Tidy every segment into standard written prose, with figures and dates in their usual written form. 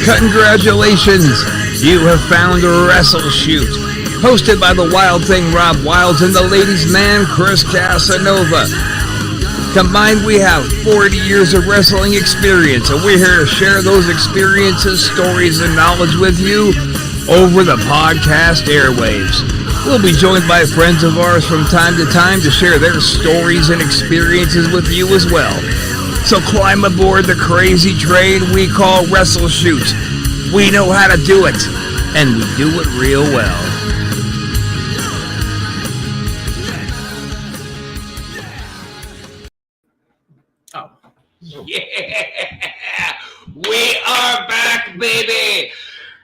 Congratulations! You have found Wrestleshoot, hosted by the Wild Thing Rob Wilds and the Ladies' Man Chris Casanova. Combined, we have 40 years of wrestling experience, and we're here to share those experiences, stories, and knowledge with you over the podcast airwaves. We'll be joined by friends of ours from time to time to share their stories and experiences with you as well. So climb aboard the crazy train we call Wrestleshoot. We know how to do it, and we do it real well. Yeah! We are back, baby!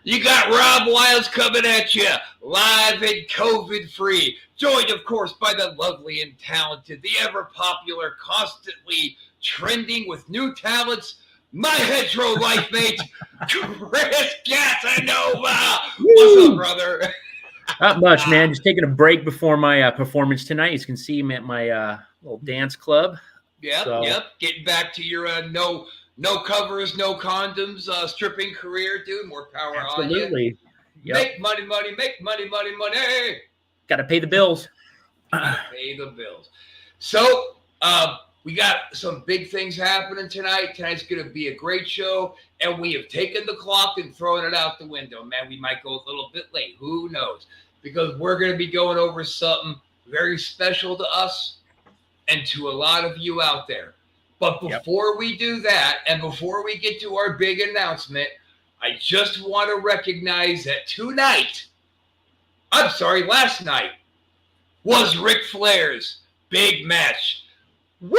You got Rob Wilds coming at you, live and COVID-free. Joined, of course, by the lovely and talented, the ever-popular, constantly trending with new talents, my hetero life mate, Chris Casanova. What's up, brother? Not much, man. Just taking a break before my performance tonight. As you can see, I'm at my little dance club. Yep. Getting back to your no covers, no condoms, stripping career, dude. More power on you. Absolutely. Yep. Make money. Got to pay the bills. Pay the bills. So, we got some big things happening tonight. Tonight's going to be a great show, and we have taken the clock and thrown it out the window. Man, we might go a little bit late. Who knows? Because we're going to be going over something very special to us and to a lot of you out there. But before we do that, and before we get to our big announcement, I just want to recognize that last night was Ric Flair's big match. Woo!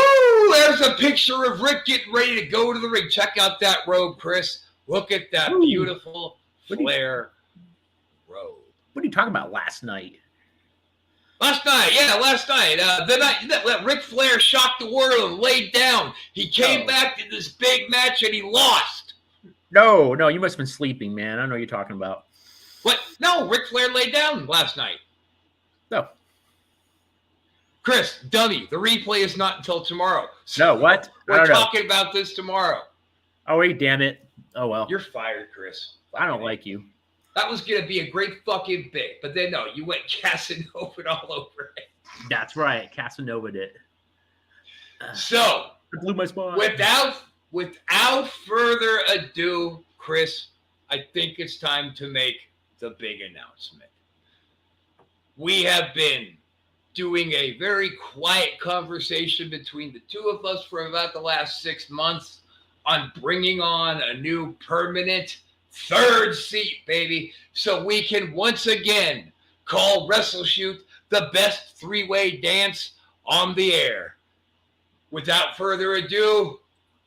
There's a picture of Rick getting ready to go to the ring. Check out that robe, Chris. Look at that beautiful Flair robe. What are you talking about last night? Last night. The night that Ric Flair shocked the world and laid down. He came back to this big match and he lost. No, you must have been sleeping, man. I know what you're talking about. What? No, Ric Flair laid down last night. No. Chris, dummy, the replay is not until tomorrow. So no, what? We're talking about this tomorrow. Oh, wait, damn it. Oh, well. You're fired, Chris. I don't like you. That was going to be a great fucking bit. But then, no, you went Casanova all over it. That's right. Casanova did. So, it blew my spine. Without further ado, Chris, I think it's time to make the big announcement. We have been doing a very quiet conversation between the two of us for about the last 6 months on bringing on a new permanent third seat, baby, so we can once again call Wrestleshoot the best three-way dance on the air. Without further ado,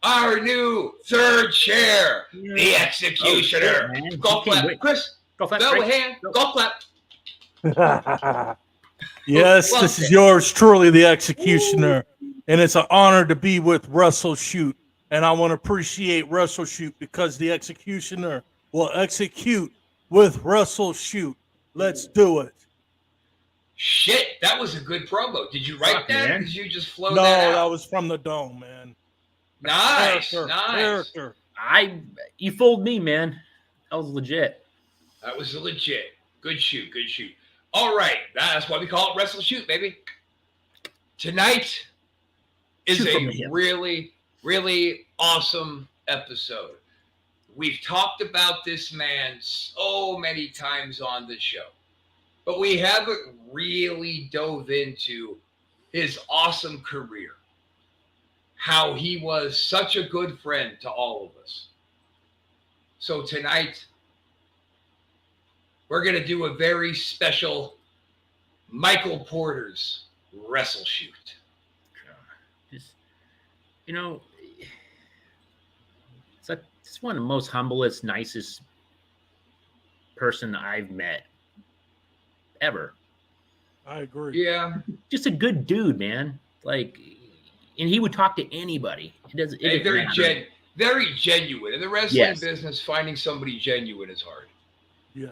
our new third chair, the Executioner. Golf clap, Chris. Golf clap. Go ahead. Golf clap. Yes, this is yours truly, the Executioner, and it's an honor to be with Wrestleshoot, and I want to appreciate Wrestleshoot because the Executioner will execute with Wrestleshoot. Let's do it. Shit, that was a good promo. Did you write that? Or did you just flow that out? No, that was from the dome, man. Nice. Character. You fooled me, man. That was legit. That was legit. Good shoot. All right, that's why we call it Wrestleshoot, baby. Tonight is a really, really awesome episode. We've talked about this man so many times on the show, but we haven't really dove into his awesome career, how he was such a good friend to all of us. So tonight, we're going to do a very special Michael Porter's Wrestleshoot. It's one of the most humblest, nicest person I've met ever. I agree. Yeah. Just a good dude, man. Like, and he would talk to anybody. Very genuine. In the wrestling business, finding somebody genuine is hard.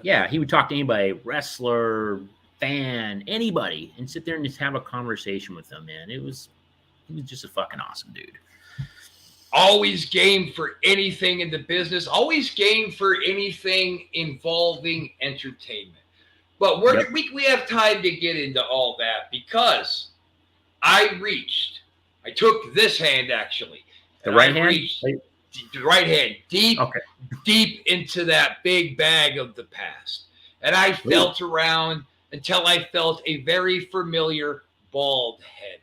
Yeah, he would talk to anybody, wrestler, fan, anybody, and sit there and just have a conversation with them, man. He was just a fucking awesome dude. always game for anything in the business, always game for anything involving entertainment. But we have time to get into all that because I took this hand actually. The right hand? The right hand deep into that big bag of the past. And I felt around until I felt a very familiar bald head.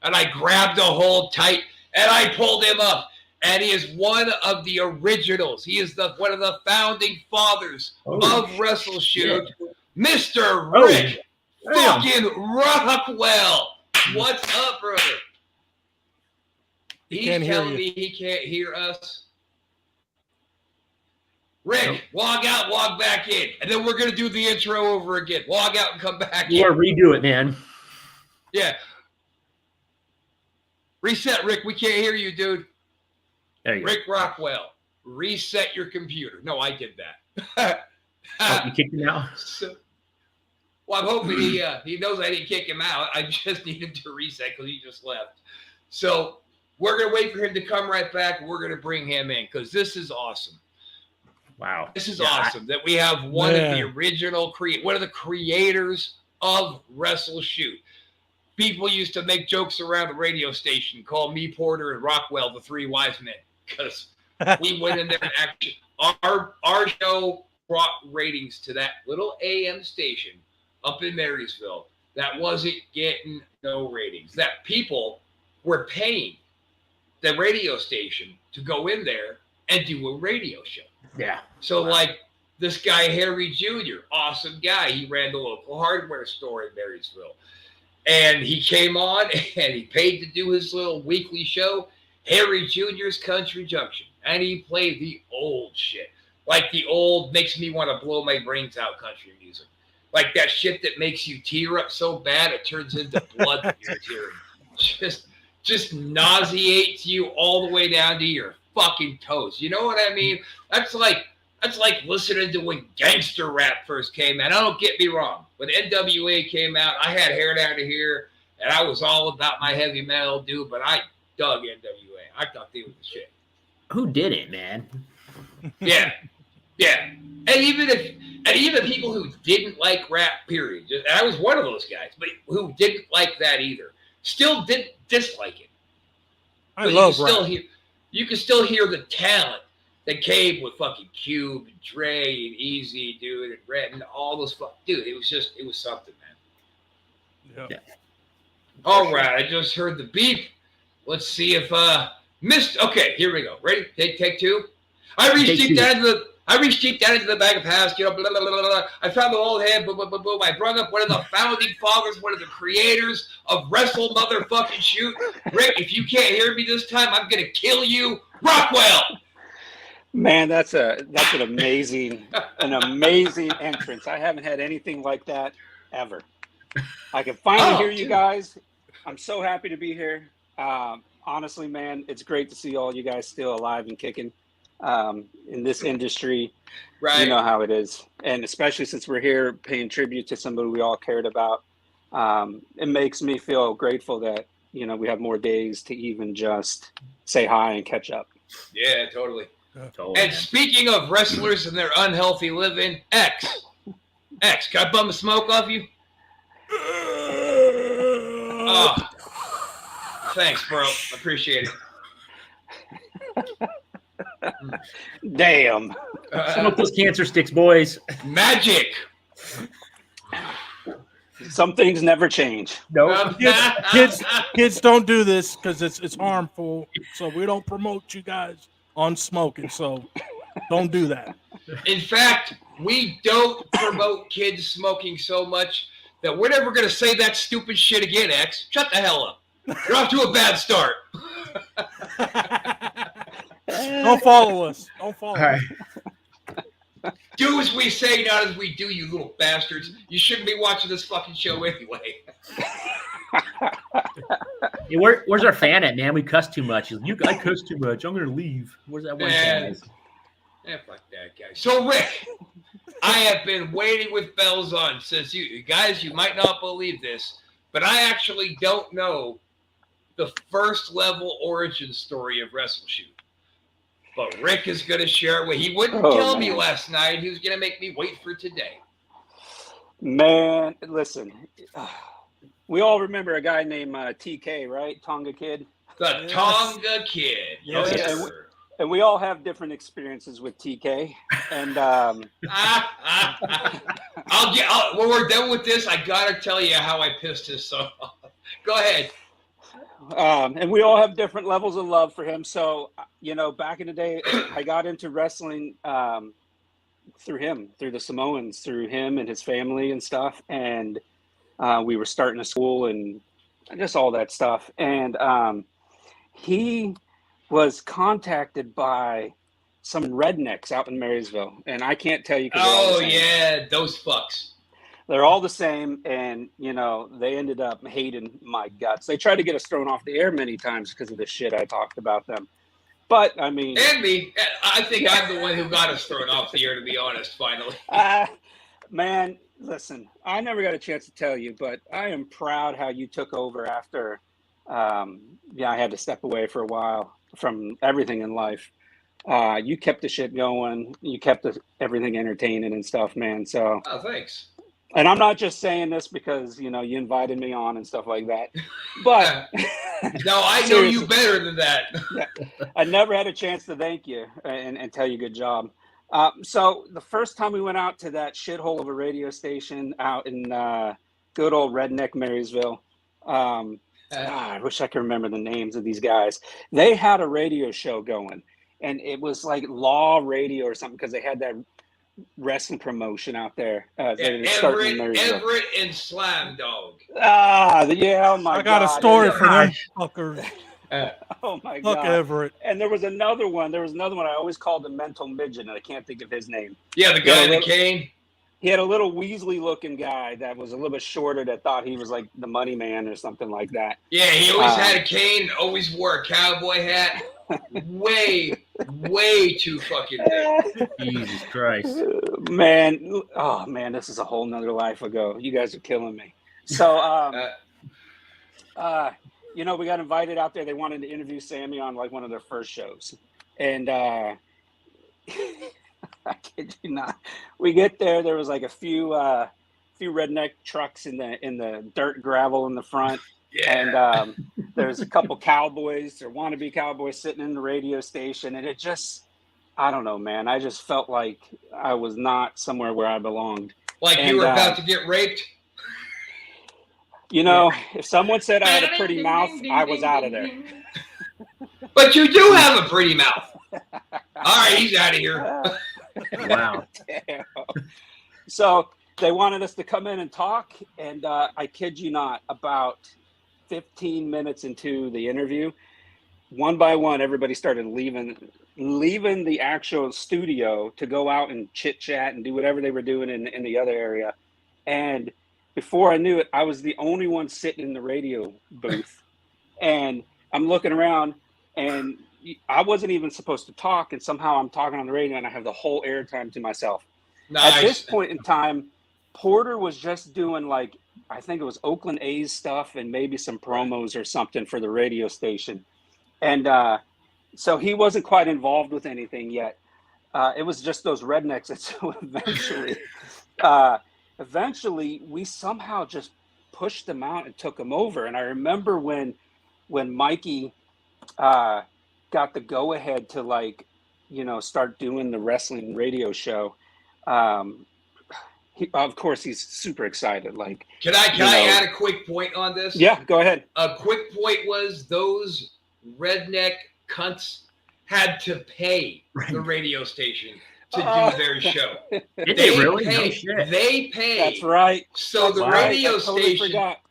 And I grabbed a hold tight and I pulled him up. And he is one of the originals. He is one of the founding fathers of Wrestleshoot, Mr. Rick fucking Rockwell. What's up, brother? He's telling me he can't hear us. Rick, log out, log back in. And then we're going to do the intro over again. Log out and come back in. Or redo it, man. Yeah. Reset, Rick. We can't hear you, dude. There you Rick Rockwell, reset your computer. No, I did that. You kicked him out? Well, I'm hoping he knows I didn't kick him out. I just needed to reset because he just left. So we're going to wait for him to come right back. We're going to bring him in because this is awesome. Wow. This is awesome that we have one of the original one of the creators of Wrestleshoot. People used to make jokes around the radio station, call me, Porter, and Rockwell the three wise men because we went in there and actually our show brought ratings to that little AM station up in Marysville that wasn't getting no ratings. That people were paying the radio station to go in there and do a radio show. Yeah. So like this guy, Harry Jr., awesome guy. He ran the local hardware store in Marysville. And he came on and he paid to do his little weekly show, Harry Jr.'s Country Junction. And he played the old shit. Like the old makes me want to blow my brains out country music. Like that shit that makes you tear up so bad it turns into blood that you're tearing. Just nauseates you all the way down to your fucking toes. You know what I mean? That's like listening to when gangster rap first came out. Now, don't get me wrong. When NWA came out, I had hair down to here, and I was all about my heavy metal, dude, but I dug NWA. I thought they were the shit. Who did it, man? Yeah. Yeah. And even people who didn't like rap, period. And I was one of those guys, but who didn't like that either. Still didn't dislike it. I love rap. You can still hear the talent that came with fucking Cube and Dre and Easy, dude, and Red and all those dude, it was something, man. Yeah. All right, I just heard the beep. Let's see if okay, here we go. Ready? Take two. I reached deep down into the bag of past, blah, blah, blah, blah, blah. I found the old head, boom, boom, boom, boom. I brought up one of the founding fathers, one of the creators of Wrestle Motherfucking Shoot. Rick, if you can't hear me this time, I'm gonna kill you. Rockwell. Man, that's an amazing entrance. I haven't had anything like that ever. I can finally hear you guys. I'm so happy to be here. Honestly, man, it's great to see all you guys still alive and kicking in this industry. Right. You know how it is. And especially since we're here paying tribute to somebody we all cared about, it makes me feel grateful that, we have more days to even just say hi and catch up. Yeah, totally. And speaking of wrestlers and their unhealthy living, X, can I bum a smoke off you? Oh, thanks, bro. Appreciate it. Damn. Smoke those cancer sticks, boys. Magic. Some things never change. No, kids don't do this because it's harmful. So we don't promote you guys on smoking. So don't do that. In fact, we don't promote kids smoking so much that we're never going to say that stupid shit again, X. Shut the hell up. You're off to a bad start. Don't follow us. Don't follow us. Do as we say, not as we do, you little bastards. You shouldn't be watching this fucking show anyway. Hey, where's our fan at, man? We cuss too much. I cuss too much. I'm going to leave. Where's that one fan? Fuck that guy. So, Rick, I have been waiting with bells on since you guys, you might not believe this, but I actually don't know the first level origin story of Wrestleshoot. But Rick is going to share it with. He wouldn't tell me last night. He was going to make me wait for today. Man, listen, we all remember a guy named TK, right? Tonga Kid. The Tonga Kid. Yes. Yes, and, sir. and we all have different experiences with TK. And when we're done with this, I got to tell you how I pissed his son off. Go ahead. And we all have different levels of love for him. So, back in the day, I got into wrestling through the Samoans, through him and his family and stuff. And we were starting a school and just all that stuff. And he was contacted by some rednecks out in Marysville. And I can't tell you. Oh, yeah, those fucks. They're all the same, and, they ended up hating my guts. They tried to get us thrown off the air many times because of the shit I talked about them. But, I mean... And me. I think I'm the one who got us thrown off the air, to be honest, finally. Man, listen, I never got a chance to tell you, but I am proud how you took over after, I had to step away for a while from everything in life. You kept the shit going. You kept everything entertaining and stuff, man. So... Oh, thanks. And I'm not just saying this because, you invited me on and stuff like that. But no, I know you better than that. Yeah, I never had a chance to thank you and tell you good job. So the first time we went out to that shithole of a radio station out in good old redneck Marysville, I wish I could remember the names of these guys. They had a radio show going, and it was like Law Radio or something because they had that wrestling promotion out there. Everett and Slam Dog. Yeah, oh my God. I got a story for them fuckers. Oh my Fuck God. Everett. And there was another one. I always called him Mental Midget, and I can't think of his name. Yeah, the guy in the cane. He had a little Weasley looking guy that was a little bit shorter that thought he was like the money man or something like that. Yeah, he always had a cane, always wore a cowboy hat. way too fucking big. Jesus Christ. Man, this is a whole nother life ago. You guys are killing me. So, we got invited out there. They wanted to interview Sammy on like one of their first shows. And I kid you not. We get there. There was like a few redneck trucks in the dirt gravel in the front. Yeah. And there's a couple cowboys or wannabe cowboys sitting in the radio station. And it just, I don't know, man. I just felt like I was not somewhere where I belonged. Like you were about to get raped? If someone said I had a pretty mouth, I was out of there. But you do have a pretty mouth. All right, he's out of here. Wow. Damn. So they wanted us to come in and talk. And I kid you not, about 15 minutes into the interview, one by one, everybody started leaving the actual studio to go out and chit chat and do whatever they were doing in the other area. And before I knew it, I was the only one sitting in the radio booth. And I'm looking around, and I wasn't even supposed to talk. And somehow I'm talking on the radio, and I have the whole airtime to myself. Nice. At this point in time, Porter was just doing like, I think it was Oakland A's stuff and maybe some promos or something for the radio station. And so he wasn't quite involved with anything yet. It was just those rednecks. And so eventually we somehow just pushed them out and took them over. And I remember when Mikey got the go ahead to start doing the wrestling radio show. Of course, he's super excited. Like, can I add a quick point on this? Yeah, go ahead. A quick point was those redneck cunts had to pay the radio station to do their show. Did they really? Paid. No shit. They paid. That's right. So the radio station Forgot.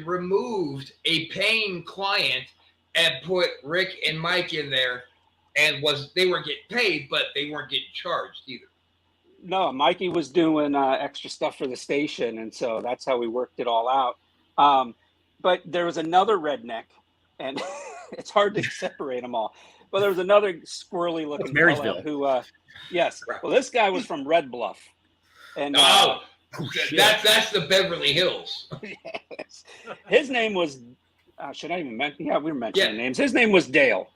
removed a paying client and put Rick and Mike in there, and they weren't getting paid, but they weren't getting charged either. No, Mikey was doing extra stuff for the station, and so that's how we worked it all out. But there was another redneck, and it's hard to separate them all. But there was another squirrely-looking fellow who, yes. Well, this guy was from Red Bluff, and that's the Beverly Hills. Yes. His name was should I even mention? Yeah, we were mentioning names. His name was Dale.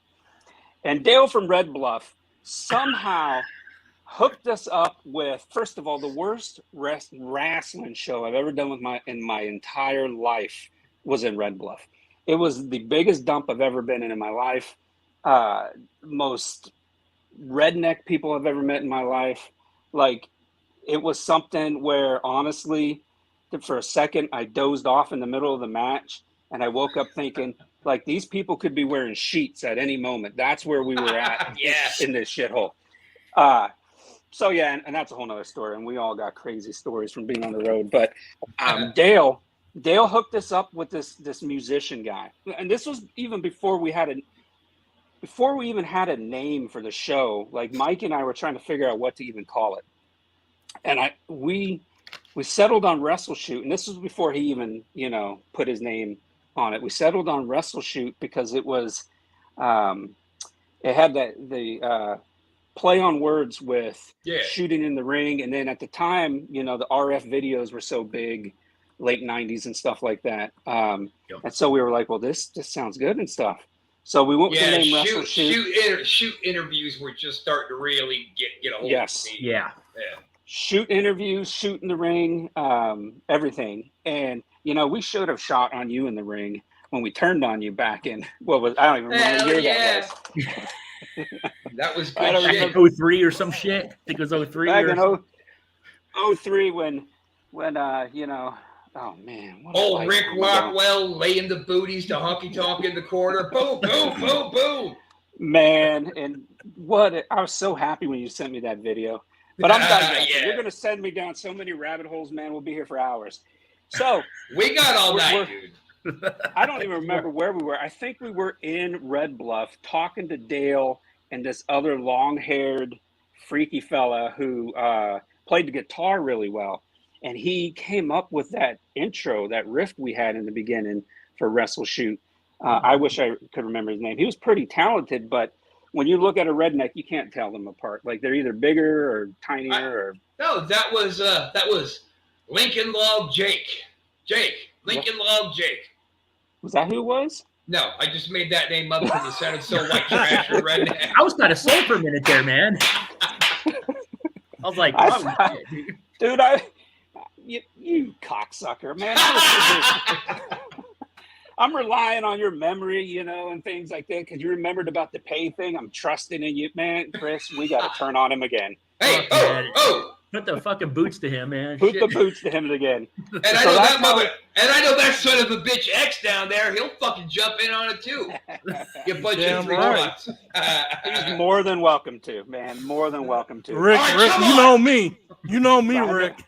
And Dale from Red Bluff somehow hooked us up with, first of all, the worst wrestling show I've ever done in my entire life was in Red Bluff. It was the biggest dump I've ever been in my life. Most redneck people I've ever met in my life. Like, it was something where, honestly, for a second, I dozed off in the middle of the match, and I woke up thinking, like, these people could be wearing sheets at any moment. That's where we were at in this shithole. So, yeah, and that's a whole nother story, and we all got crazy stories from being on the road. But Dale hooked us up with this musician guy. And this was even before we even had a name for the show. Like, Mike and I were trying to figure out what to even call it. And we settled on Wrestleshoot, and this was before he even, put his name on it. We settled on Wrestleshoot because it was, it had the play on words with shooting in the ring. And then at the time, the RF videos were so big, late 90s and stuff like that. And so we were like, well, this sounds good and stuff. So we went with the name Wrestleshoot. Shoot interviews were just starting to really get a hold of me. Yeah. Shoot interviews, shoot in the ring, everything. And, we should have shot on you in the ring when we turned on you back in, I don't even remember what year that was. That was good shit. 03 or some shit. I think it was 03. Back in 03 when oh man. Old Rick Rockwell laying the booties to Honky Tonk in the corner. Boom, boom, boom, boom. Man, and I was so happy when you sent me that video. But I'm digressing. You're going to send me down so many rabbit holes, man. We'll be here for hours. So we got all night, dude. I don't even remember where we were. I think we were in Red Bluff talking to Dale and this other long-haired, freaky fella who played the guitar really well. And he came up with that intro, that riff we had in the beginning for Wrestleshoot. I wish I could remember his name. He was pretty talented, but when you look at a redneck, you can't tell them apart. Like, they're either bigger or tinier. No, that was Lincoln Log Jake. Lincoln Log Jake. Was that who it was? No, I just made that name up because it sounded so white trash or redneck. I was kind of sold for a minute there, man. I was like, dude, you cocksucker, man. I'm relying on your memory, and things like that, because you remembered about the pay thing. I'm trusting in you, man. Chris, we got to turn on him again. Hey, put the fucking boots to him, man. Put the boots to him again. And I know that son of a bitch X down there. He'll fucking jump in on it too. You bunch of three bucks. He's more than welcome to, man. More than welcome to. Rick, you know me. You know me, Rick.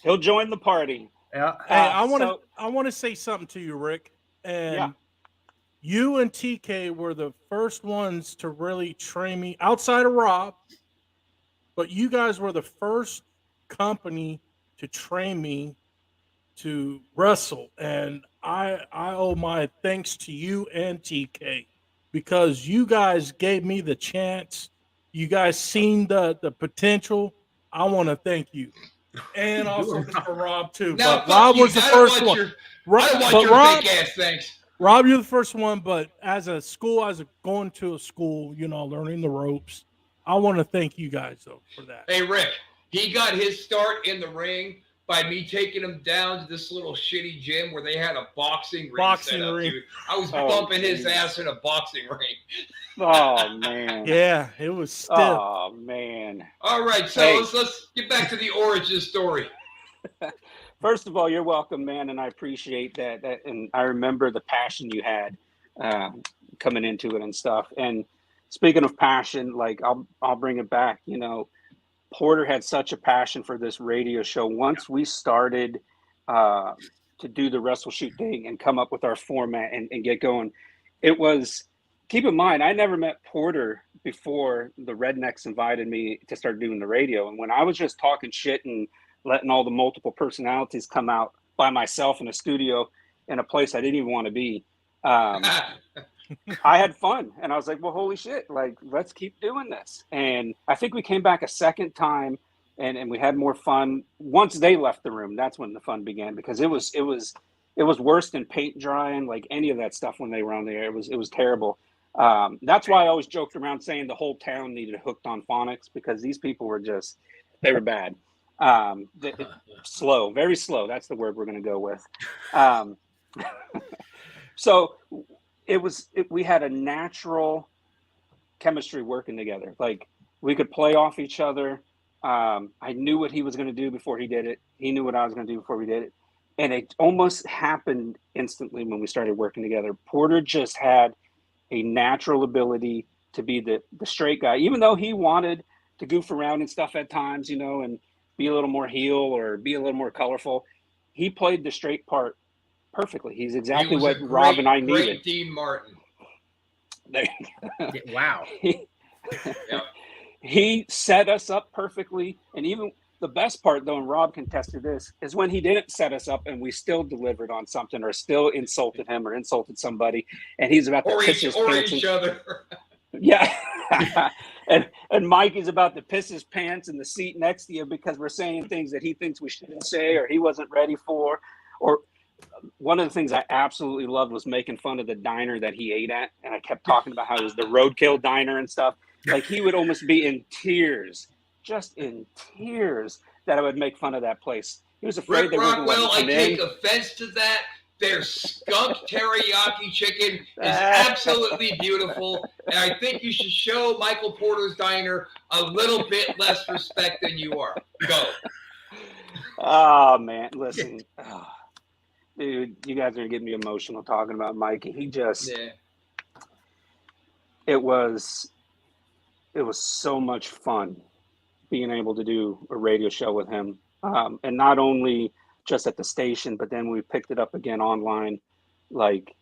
He'll join the party. Yeah. Hey, I want to say something to you, Rick. And you and TK were the first ones to really train me outside of Rob. But you guys were the first company to train me to wrestle. And I owe my thanks to you and TK because you guys gave me the chance. You guys seen the potential. I want to thank you. And also for Rob too. No, but Rob was the first one. Rob, big ass thanks. Rob, you're the first one, but as going to a school, learning the ropes, I want to thank you guys though for that. Hey Rick, he got his start in the ring by me taking him down to this little shitty gym where they had a boxing ring set up, dude. I was bumping his ass in a boxing ring. Oh man. Yeah, it was stiff. Oh man. All right, so let's get back to the origin story. First of all, you're welcome, man, and I appreciate that. And I remember the passion you had coming into it and stuff. And speaking of passion, like I'll bring it back. Porter had such a passion for this radio show. Once we started to do the Wrestleshoot thing and come up with our format and get going, it was. Keep in mind, I never met Porter before the Rednecks invited me to start doing the radio. And when I was just talking shit and letting all the multiple personalities come out by myself in a studio in a place I didn't even want to be, I had fun. And I was like, well, holy shit, like, let's keep doing this. And I think we came back a second time and we had more fun. Once they left the room, that's when the fun began because it was it was worse than paint drying, like any of that stuff when they were on the air. It was terrible. That's why I always joked around saying the whole town needed hooked on phonics, because these people were just, they were bad. Slow, very slow. That's the word we're going to go with. So we had a natural chemistry working together. Like, we could play off each other. I knew what he was going to do before he did it. He knew what I was going to do before we did it. And it almost happened instantly when we started working together. Porter just had a natural ability to be the straight guy, even though he wanted to goof around and stuff at times, you know, and be a little more heel or be a little more colorful. He played the straight part perfectly. He's exactly what Rob and I needed. Great Dean Martin. Wow. He set us up perfectly. And even the best part, though, and Rob can attest to this, is when he didn't set us up and we still delivered on something or still insulted him or insulted somebody, and he's about to piss his pants. Each other. Yeah. and Mikey's about to piss his pants in the seat next to you because we're saying things that he thinks we shouldn't say or he wasn't ready for. Or one of the things I absolutely loved was making fun of the diner that he ate at. And I kept talking about how it was the roadkill diner and stuff. Like, he would almost be in tears, just in tears, that I would make fun of that place. He was afraid Rick they were going to Rockwell, come I take offense to that. Their skunk teriyaki chicken is absolutely beautiful. And I think you should show Michael Porter's Diner a little bit less respect than you are. Go. Oh, man. Listen. Oh, dude, you guys are going to get me emotional talking about Mikey. He just... Yeah. It was so much fun being able to do a radio show with him. And not only just at the station, but then we picked it up again online. Like,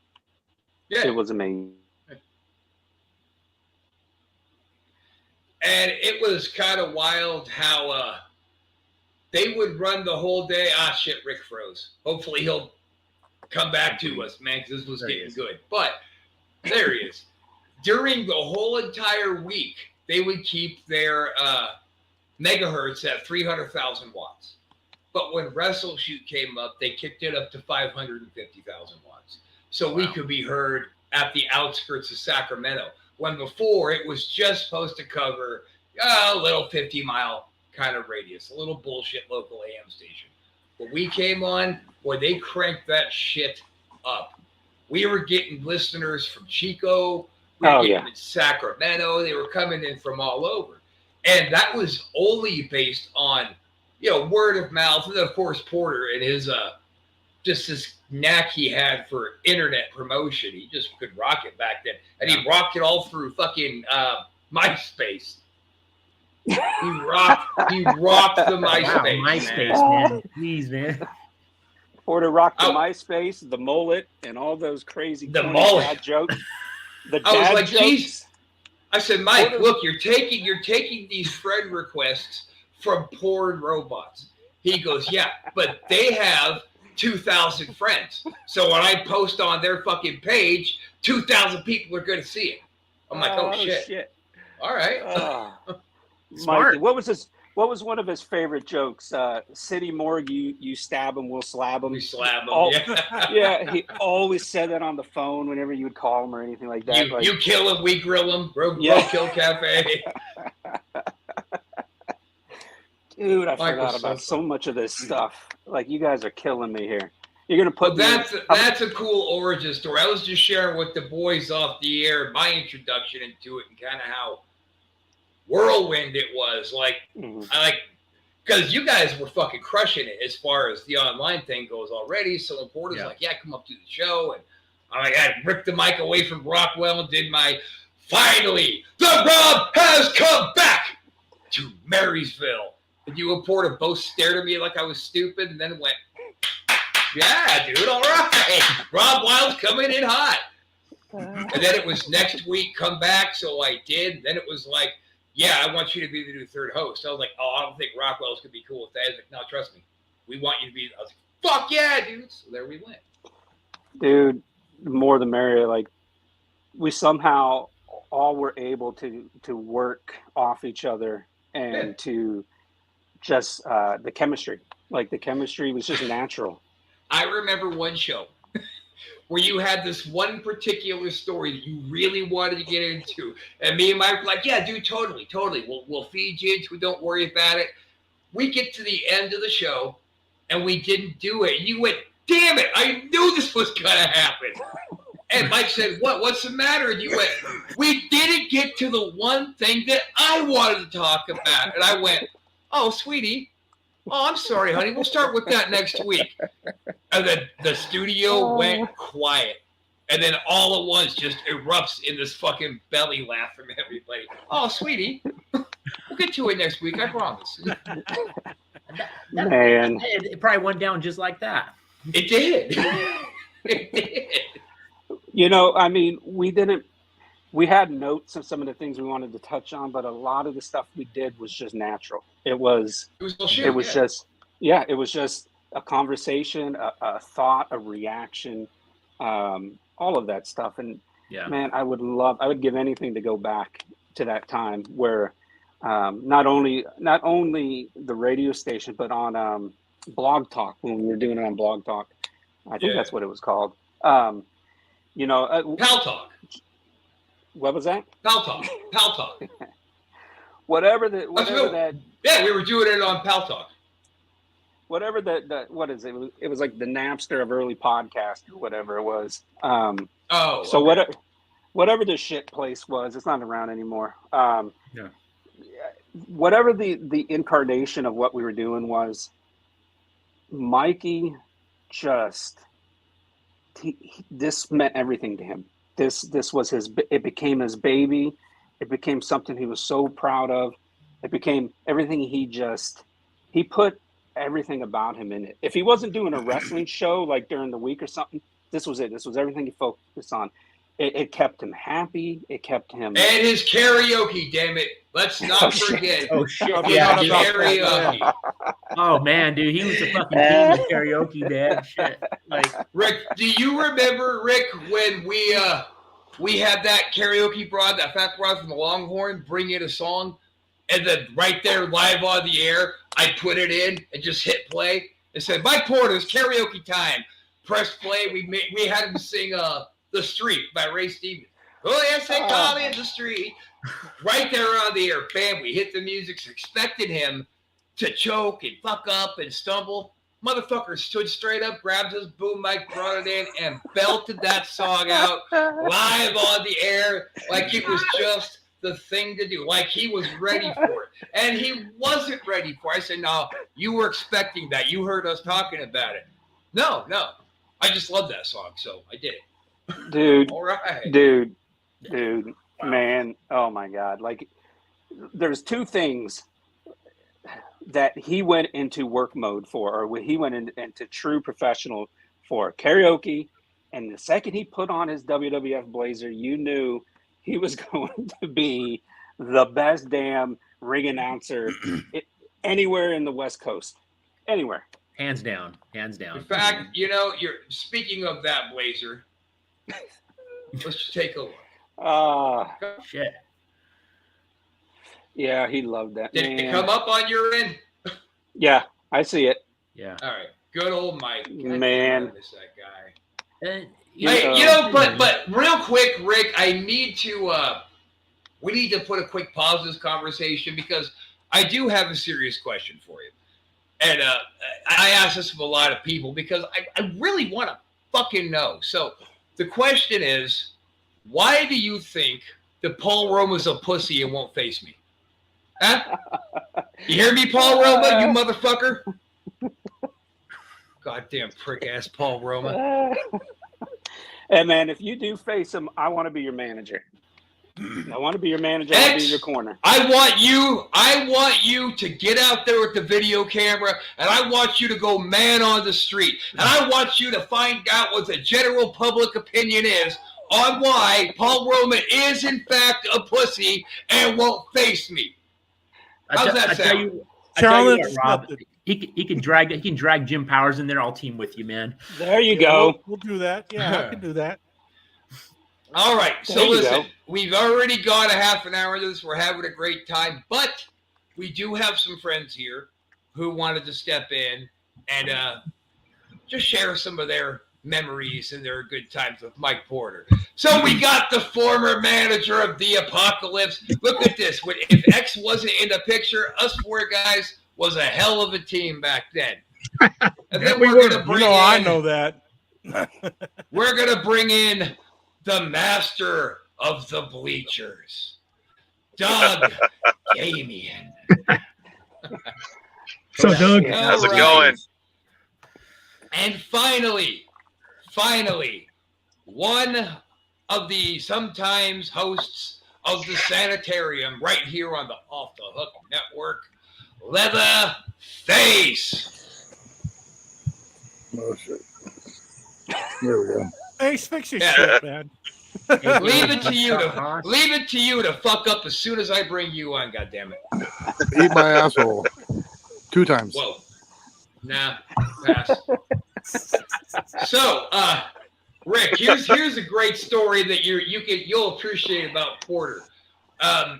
It was amazing. And it was kind of wild how they would run the whole day. Ah, shit, Rick froze. Hopefully he'll come back to us, man, because this was getting good. But there he is. During the whole entire week, they would keep their megahertz at 300,000 watts. But when Wrestleshoot came up, they kicked it up to 550,000 watts. So we could be heard at the outskirts of Sacramento, when before it was just supposed to cover a little 50-mile kind of radius, a little bullshit local AM station. But we came on, boy, they cranked that shit up. We were getting listeners from Chico. We were getting in Sacramento. They were coming in from all over. And that was only based on, word of mouth. And then, of course, Porter and his, just this knack he had for internet promotion. He just could rock it back then. And he rocked it all through fucking MySpace. He rocked the MySpace. Wow, MySpace, man. Please, man. Porter rocked the MySpace, the mullet, and all those crazy dad jokes. The I was dad like, jokes. geez. I said, Mike, look, you're taking these friend requests from porn robots. He goes, yeah, but they have 2,000 friends. So when I post on their fucking page, 2,000 people are going to see it. I'm like, oh shit. All right. Smart. Mikey, what was one of his favorite jokes? City Morgue, you stab him, we'll slab him. We slab him. Yeah, he always said that on the phone whenever you would call him or anything like that. You kill him, we grill him. Roadkill Cafe. Dude, I forgot about so much of this stuff. Like, you guys are killing me here. You're gonna put that's a cool origin story. I was just sharing with the boys off the air my introduction into it and kind of how whirlwind it was. Because you guys were fucking crushing it as far as the online thing goes already. So when Porter's like, yeah, come up to the show. And I ripped the mic away from Rockwell and did my, finally, the Rob has come back to Marysville. And you and Porter both stared at me like I was stupid and then went, yeah, dude, all right. Rob Wild's coming in hot. And then it was next week, come back. So I did. And then it was like, yeah, I want you to be the new third host. I was like, I don't think Rockwell's going to be cool with that. He's like, no, trust me. We want you to be. I was like, fuck yeah, dude. So there we went. Dude, the more the merrier. Like, we somehow all were able to work off each other and to just the chemistry. Like, the chemistry was just natural. I remember one show where you had this one particular story that you really wanted to get into. And me and Mike were like, yeah, dude, totally. We'll feed you into it. Don't worry about it. We get to the end of the show, and we didn't do it. You went, damn it, I knew this was going to happen. And Mike said, what's the matter? And you went, we didn't get to the one thing that I wanted to talk about. And I went, oh, sweetie. Oh, I'm sorry, honey. We'll start with that next week. And then the studio went quiet. And then all at once just erupts in this fucking belly laugh from everybody. Oh, sweetie. We'll get to it next week. I promise. Man. It probably went down just like that. It did. It did. You know, I mean, we had notes of some of the things we wanted to touch on, but a lot of the stuff we did was just natural. It was just a conversation, a thought, a reaction, all of that stuff. And man, I would give anything to go back to that time where not only the radio station, but on Blog Talk, when we were doing it on Blog Talk. I think that's what it was called. You know, Pal Talk. What was that? Pal Talk. whatever that. Yeah, we were doing it on Pal Talk. Whatever what is it? It was like the Napster of early podcast or whatever it was. Whatever the shit place was, it's not around anymore. Whatever the incarnation of what we were doing was, Mikey just this meant everything to him. This was it became his baby. It became something he was so proud of. It became everything he put everything about him in it. If he wasn't doing a wrestling show like during the week or something, this was it. This was everything he focused on. It kept him happy. It kept him. And his karaoke, damn it. Let's not forget. Oh, shit. Yeah, karaoke. Oh, man, dude. He was the fucking king of karaoke, man. Shit. Like, Rick, do you remember, Rick, when we had that karaoke broad, that fat broad from the Longhorn, bring in a song, and then right there, live on the air, I put it in and just hit play. It said, Mike Porter's karaoke time. Press play. We had him sing The Street by Ray Stevens. Oh, yes, they call it The Street. Right there on the air. Bam, we hit the music. Expected him to choke and fuck up and stumble. Motherfucker stood straight up, grabbed his boom mic, brought it in, and belted that song out live on the air like it was just the thing to do, like he was ready for it. And he wasn't ready for it. I said, no, you were expecting that. You heard us talking about it. No. I just love that song, so I did it. Dude. All right. Dude. Wow. Man. Oh, my God. Like, there's two things that he went into work mode for, or when he went into true professional for: karaoke. And the second he put on his WWF blazer, you knew he was going to be the best damn ring announcer anywhere in the West Coast. Anywhere. Hands down. In fact, you're speaking of that blazer. Let's just take a look. Shit. Yeah, he loved that. Did it come up on your end? Yeah, I see it. Yeah. All right. Good old Mike. Man. I miss that guy. But real quick, Rick, we need to put a quick pause in this conversation because I do have a serious question for you. And I ask this of a lot of people because I really want to fucking know. So the question is, why do you think that Paul Roma's a pussy and won't face me? Huh? You hear me, Paul Roma, you motherfucker? Goddamn prick-ass Paul Roma. Hey, man, if you do face him, I want to be your manager. I want to be your manager. I'll be in your corner. I want you to get out there with the video camera, and I want you to go man on the street. And I want you to find out what the general public opinion is on why Paul Roman is, in fact, a pussy and won't face me. How's that sound? I tell you what, Rob, he can drag Jim Powers in there. I'll team with you, man. There you go. We'll do that. Yeah, I can do that. All right. So listen, we've already gone a half an hour into this. We're having a great time, but we do have some friends here who wanted to step in and just share some of their memories and their good times with Mike Porter. So we got the former manager of the Apocalypse. Look at this. If X wasn't in the picture, us four guys was a hell of a team back then. And then we're going to bring in... I know that. We're going to bring in the master of the bleachers, Doug Damien. So, Doug, how's it going? And finally, one of the sometimes hosts of the Sanitarium right here on the Off the Hook Network, Leatherface. oh shit. There we go. Hey, fix your shit, man. Leave it to you to fuck up as soon as I bring you on. Goddammit. Eat my asshole 2 times. Whoa. Nah, pass. So, Rick, here's a great story that you'll appreciate about Porter.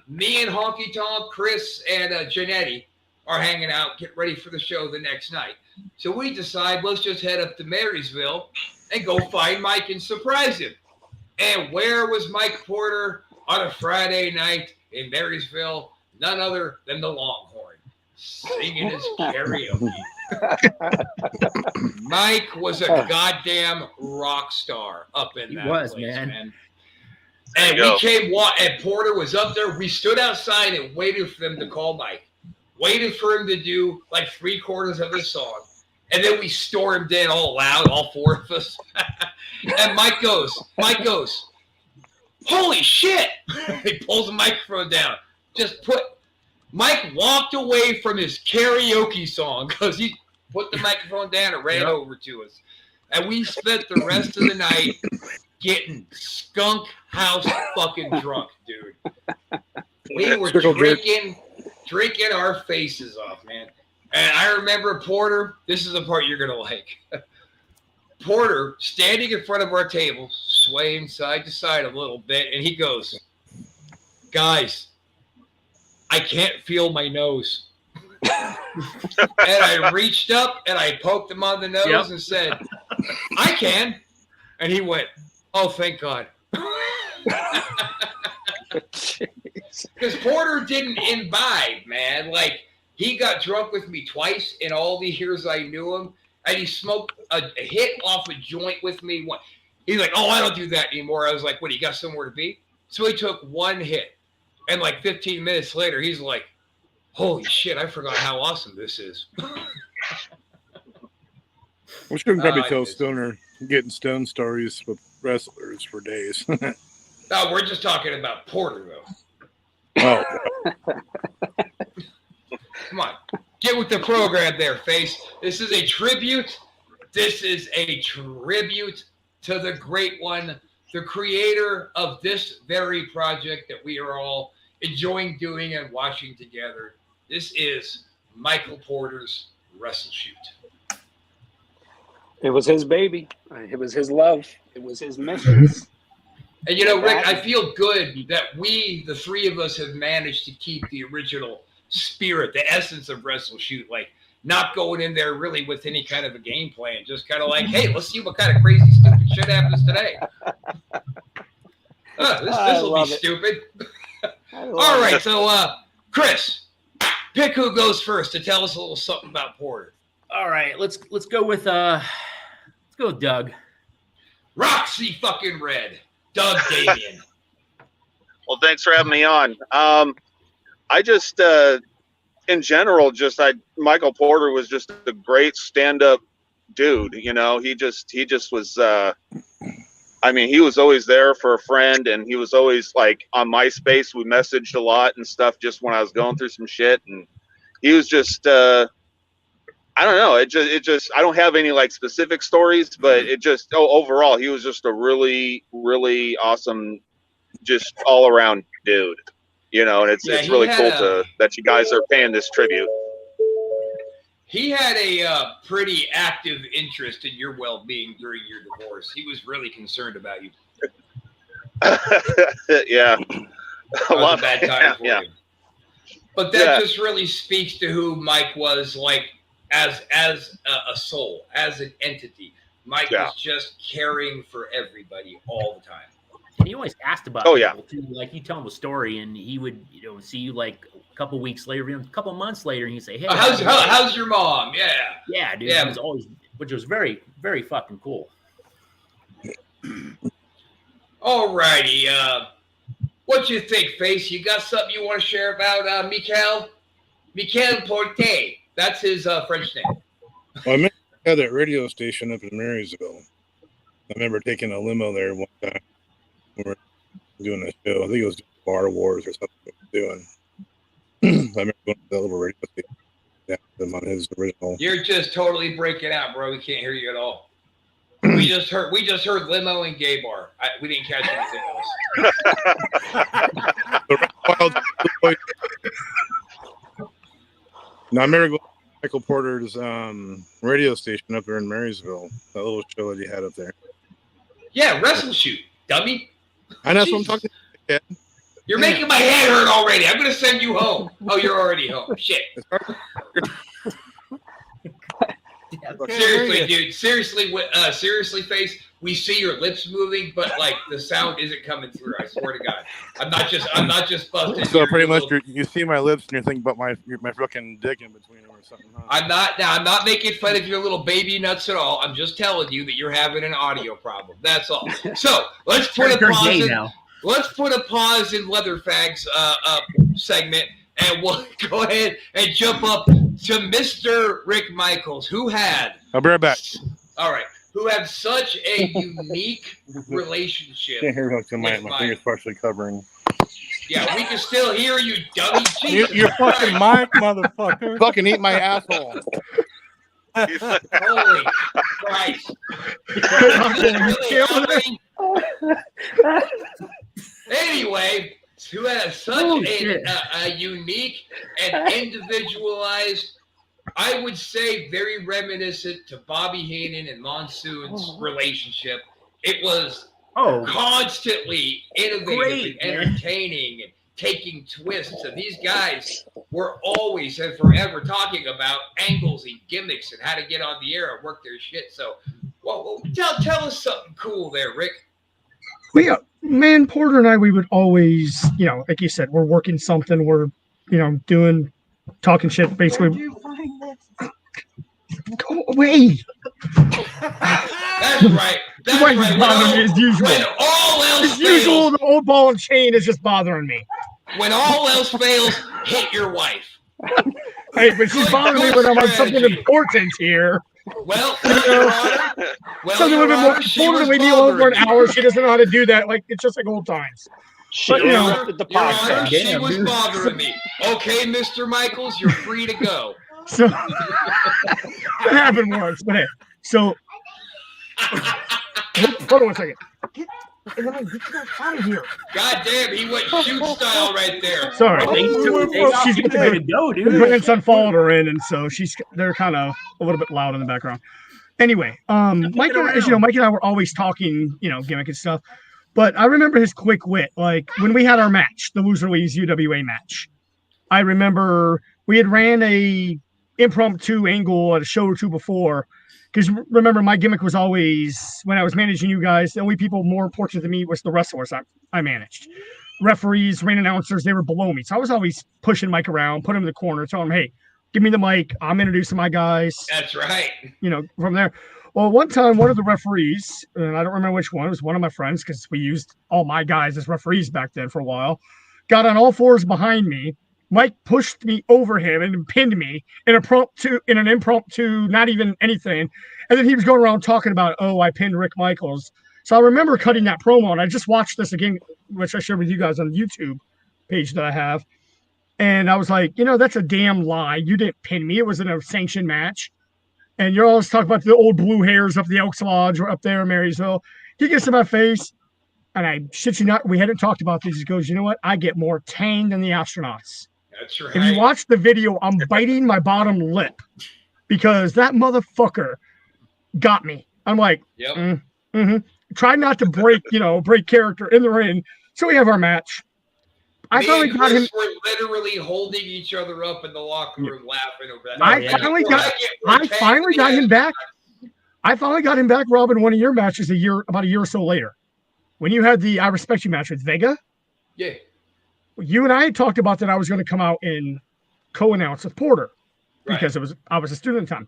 Me and Honky Tonk, Chris, and Janetti are hanging out, getting ready for the show the next night. So we decide let's just head up to Marysville and go find Mike and surprise him. And where was Mike Porter on a Friday night in Marysville? None other than the Longhorn, singing his karaoke. Mike was a goddamn rock star up in that place, man. And we came, and Porter was up there. We stood outside and waited for them to call Mike. Waited for him to do like 3/4 of his song. And then we stormed in all loud, all 4 of us. And Mike goes, holy shit. He pulls the microphone down. Mike walked away from his karaoke song because he put the microphone down and ran over to us. And we spent the rest of the night getting skunk house fucking drunk, dude. We were drinking our faces off, man. And I remember Porter, this is the part you're going to like. Porter standing in front of our table, swaying side to side a little bit, and he goes, guys, I can't feel my nose. And I reached up and I poked him on the nose and said, I can. And he went, oh, thank God. Because Porter didn't imbibe, man. Like, he got drunk with me twice in all the years I knew him. And he smoked a hit off a joint with me. He's like, oh, I don't do that anymore. I was like, what, you got somewhere to be? So he took one hit. And like 15 minutes later, he's like, holy shit, I forgot how awesome this is. We shouldn't probably tell getting stone stories with wrestlers for days. No, we're just talking about Porter, though. Oh. Come on. Get with the program there, Face. This is a tribute. This is a tribute to the great one, the creator of this very project that we are all enjoying doing and watching together. This is Michael Porter's Wrestleshoot. It was his baby. It was his love. It was his missions. And, you know, Rick, I feel good that we, the 3 of us, have managed to keep the original spirit, the essence of Wrestleshoot, like not going in there really with any kind of a game plan, just kind of like, hey, let's see what kind of crazy, stupid shit happens today. This will be stupid. All right, so Chris, pick who goes first to tell us a little something about Porter. All right, let's go with Doug. Roxy fucking Red, Doug Damien. Well, thanks for having me on. I just, in general, Michael Porter was just a great stand-up dude. You know, he just was. I mean, he was always there for a friend, and he was always like on MySpace. We messaged a lot and stuff just when I was going through some shit, and he was just. I don't know. It just. I don't have any like specific stories, but it just. Overall, he was just a really, really awesome, just all around dude. You know, and it's really cool that you guys are paying this tribute. He had a pretty active interest in your well-being during your divorce. He was really concerned about you. Yeah. A lot of bad times for you. But that just really speaks to who Mike was. Like, as a soul, as an entity. Mike was just caring for everybody all the time. And he always asked about people too. Like you tell him a story, and he would, see you like a couple weeks later, a couple months later, and he'd say, "Hey, how's your mom?" Yeah, yeah, dude. Yeah. It was always, which was very, very fucking cool. All righty. What you think, Face? You got something you want to share about Michael Porte? That's his French name. Well, I had that radio station up in Marysville. I remember taking a limo there one time. We were doing a show. I think it was Bar Wars or something we were doing. I remember going to that little radio station. Yeah, him on his original. You're just totally breaking out, bro. We can't hear you at all. We just heard limo and gay bar. We didn't catch anything else. Now I remember going to Michael Porter's radio station up there in Marysville. That little show that he had up there. Yeah, Wrestleshoot, dummy. I know that's what I'm talking about. You're making my head hurt already. I'm going to send you home. Oh, you're already home. Shit. Seriously, dude. Seriously, Face. We see your lips moving, but like the sound isn't coming through. I swear to God. I'm not just busting. So pretty much, you see my lips and you're thinking about my fucking dick in between them or something. Huh? I'm not making fun of your little baby nuts at all. I'm just telling you that you're having an audio problem. That's all. So let's put a pause in. Let's put a pause in Leatherfags segment, and we'll go ahead and jump up to Mr. Rick Michaels, who had. I'll be right back. All right. Who had such a unique relationship. Can't hear my finger's partially covering. Yeah, we can still hear you, dummy. You're fucking Mike, motherfucker. Fucking eat my asshole. Holy Christ. Anyway, who had such a unique and individualized, I would say very reminiscent to Bobby Heenan and Monsoon's relationship. It was constantly innovative and entertaining and taking twists. And these guys were always and forever talking about angles and gimmicks and how to get on the air and work their shit. So, tell us something cool there, Rick. Well, yeah, man, Porter and I, we would always, like you said, we're working something, we're, talking shit, basically. Go away. That's right. That's right. As usual. When all else as usual, the old ball and chain is just bothering me. When all else fails, hit your wife. Hey, but she's bothering me when I'm on something important here. Well, something a little bit more important than we need over an hour. She doesn't know how to do that. Like, it's just like old times. But, Your Honor, she was bothering me. Okay, Mr. Michaels, you're free to go. So that happened once, but hey, so hold on a second. Get out of here. God damn, he went shoot style right there. Sorry. She's ready to go, dude. The grandson followed her in, and so they're kind of a little bit loud in the background. Anyway, Mike and I were always talking, gimmick and stuff. But I remember his quick wit. Like when we had our match, the Loser League's UWA match, I remember we had ran a impromptu angle at a show or two before. Because remember, my gimmick was always, when I was managing you guys, the only people more important to me was the wrestlers I managed. Referees, ring announcers, they were below me. So I was always pushing Mike around, put him in the corner, telling him, hey, give me the mic. I'm introducing my guys. That's right. From there. Well, one time, one of the referees, and I don't remember which one, it was one of my friends, because we used all my guys as referees back then for a while, got on all fours behind me. Mike pushed me over him and pinned me in an impromptu, not even anything. And then he was going around talking about, I pinned Rick Michaels. So I remember cutting that promo, and I just watched this again, which I shared with you guys on the YouTube page that I have. And I was like, that's a damn lie. You didn't pin me. It was in a sanctioned match. And you're always talking about the old blue hairs up the Elks Lodge or up there in Marysville. He gets in my face, and I shit you not, we hadn't talked about this. He goes, you know what? I get more tang than the astronauts. That's right. If you watch the video, I'm biting my bottom lip because that motherfucker got me. I'm like, Try not to break character in the ring. So we have our match. I finally got him. We're literally holding each other up in the locker room, laughing over that. I finally got him back. I finally got him back, Rob, in one of your matches about a year or so later, when you had the I Respect You match with Vega. Yeah. You and I had talked about that I was going to come out and co-announce with Porter because I was a student at the time.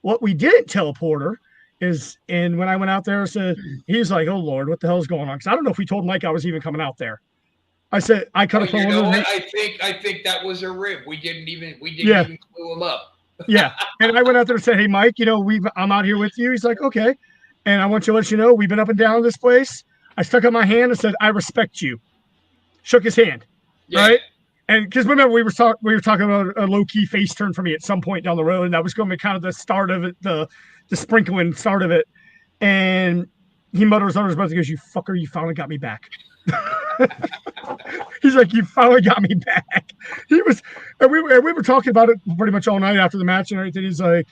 What we didn't tell Porter is, and when I went out there, he's like, "Oh Lord, what the hell is going on?" Because I don't know if we told Mike I was even coming out there. I said I cut a promo. You know what? I think that was a rib. We didn't even clue him up. Yeah, and I went out there and said, "Hey, Mike, I'm out here with you." He's like, "Okay," and I want to let you know we've been up and down this place. I stuck out my hand and said, "I respect you." Shook his hand, right? And because remember we were talking about a low key face turn for me at some point down the road, and that was going to be kind of the start of it, the sprinkling start of it. And he mutters under his breath, he goes, "You fucker, you finally got me back." He's like, "You finally got me back." He was, and we were talking about it pretty much all night after the match and everything. He's like,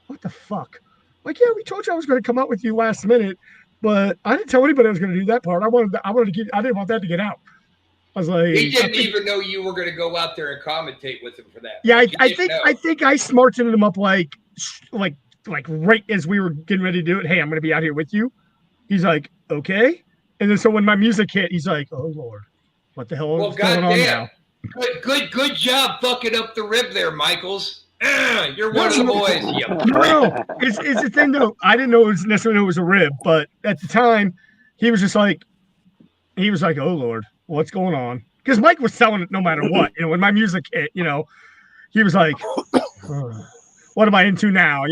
"What the fuck?" I'm like, "Yeah, we told you I was going to come out with you last minute, but I didn't tell anybody I was going to do that part. I didn't want that to get out." I was like, he didn't even know you were going to go out there and commentate with him for that. Yeah, I think I smartened him up like right as we were getting ready to do it. "Hey, I'm going to be out here with you." He's like, "Okay." And then so when my music hit, he's like, "Oh Lord, what the hell is going on now?" Good job fucking up the rib there, Michaels. You're one of the boys. No, it's the thing though. I didn't know necessarily it was a rib, but at the time, he was like, "Oh Lord, what's going on?" Because Mike was selling it no matter what. When my music hit, he was like, "What am I into now?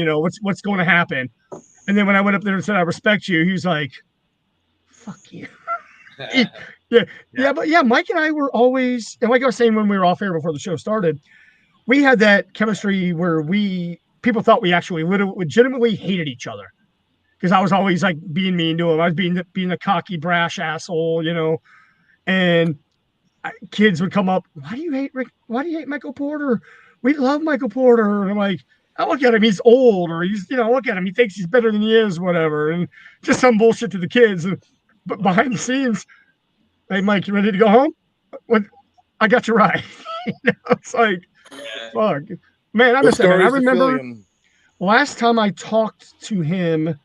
What's going to happen?" And then when I went up there and said, "I respect you," he was like, "Fuck you." But Mike and I were always, and like I was saying when we were off air before the show started, we had that chemistry where people thought we actually legitimately hated each other because I was always like being mean to him. I was being the cocky, brash asshole, and kids would come up, "Why do you hate Rick? Why do you hate Michael Porter? We love Michael Porter." And I'm like, I look at him, he's old, or he's, look at him, he thinks he's better than he is, whatever. And just some bullshit to the kids. But behind the scenes, "Hey, Mike, you ready to go home? I got you right." It's like, fuck. Man, I miss that. I remember last time I talked to him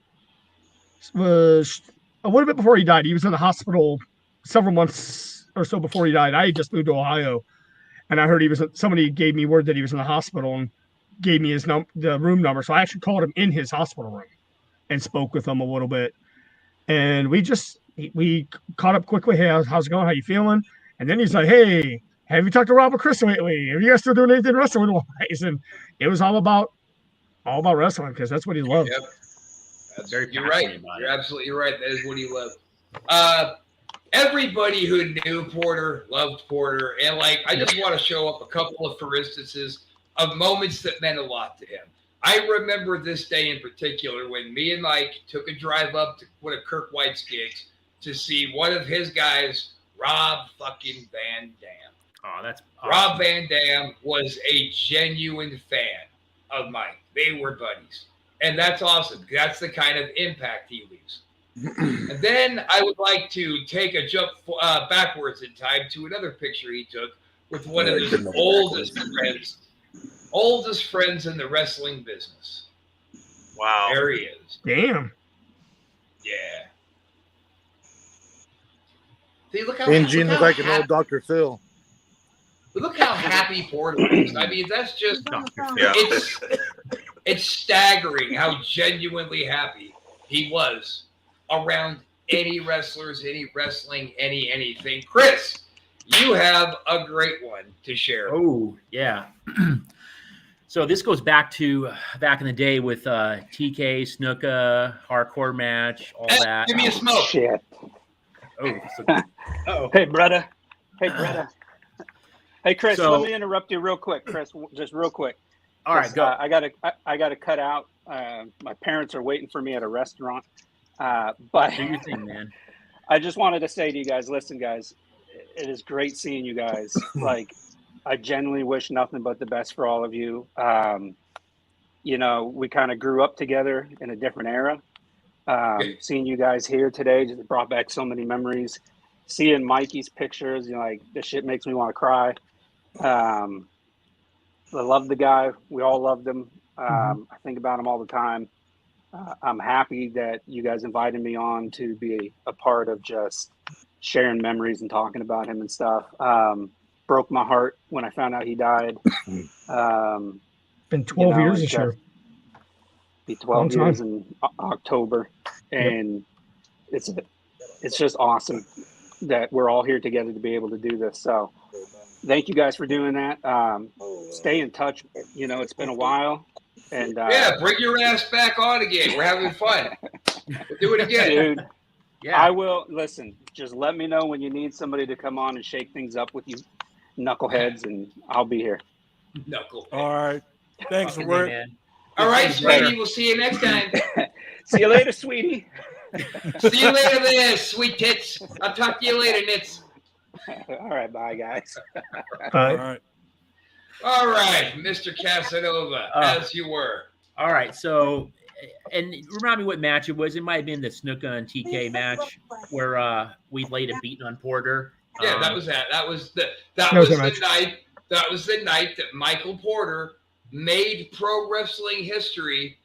was a little bit before he died. He was in the hospital several months or so before he died. I had just moved to Ohio, and I heard somebody gave me word that he was in the hospital and gave me the room number. So I actually called him in his hospital room and spoke with him a little bit. And we caught up quickly. "Hey, how's it going? How you feeling?" And then he's like, "Hey, have you talked to Rob or Chris lately? Are you guys still doing anything wrestling wise?" And it was all about wrestling because that's what he loved. Yep. You're right. You're absolutely right. That is what he loved. Everybody who knew Porter loved Porter. And I just want to show up a couple of, for instances, of moments that meant a lot to him. I remember this day in particular when me and Mike took a drive up to one of Kirk White's gigs to see one of his guys, Rob fucking Van Dam. Oh, that's awesome. Rob Van Dam was a genuine fan of Mike. They were buddies. And that's awesome. That's the kind of impact he leaves. And then I would like to take a jump backwards in time to another picture he took with one of his oldest friends in the wrestling business. Wow. There he is. Damn. Yeah. See, look how Gene was like an old Dr. Phil. Look how happy Porter is. I mean, that's just it's staggering how genuinely happy he was around any wrestlers, any wrestling, anything. Chris, you have a great one to share. Oh, yeah. So this goes back in the day with TK, Snuka, hardcore match, all that. Give me a smoke. Shit. Oh. Hey, brother. Hey, Chris, let me interrupt you real quick, Chris, just real quick. All right, go. I gotta cut out. My parents are waiting for me at a restaurant. But do your thing, man. I just wanted to say to you guys, listen, guys, it is great seeing you guys. I genuinely wish nothing but the best for all of you. We kind of grew up together in a different era. Seeing you guys here today just brought back so many memories. seeing Mikey's pictures, like this shit makes me want to cry. I love the guy. We all loved him. I think about him all the time. I'm happy that you guys invited me on to be a part of just sharing memories and talking about him and stuff. Broke my heart when I found out he died. Been 12 years this year. Be 12 years in October, and it's just awesome that we're all here together to be able to do this. So thank you guys for doing that. Stay in touch. It's been a while. And bring your ass back on again. We're having fun. We'll do it again. Dude, Yeah. I will. Listen, just let me know when you need somebody to come on and shake things up with you knuckleheads, and I'll be here. Knucklehead. All right. Thanks, Fucking Rick. man. All right, brother. sweetie. We'll see you next time. See you later, sweetie. See you later there, sweet tits. I'll talk to you later, Nits. All right, bye, guys. All right. All right, Mr. Casanova, as you were. All right, so, and remind me what match it was. It might have been the Snuka and TK match where we laid a beating on Porter. Yeah, that was that. That was the night. That was the night that Michael Porter made pro wrestling history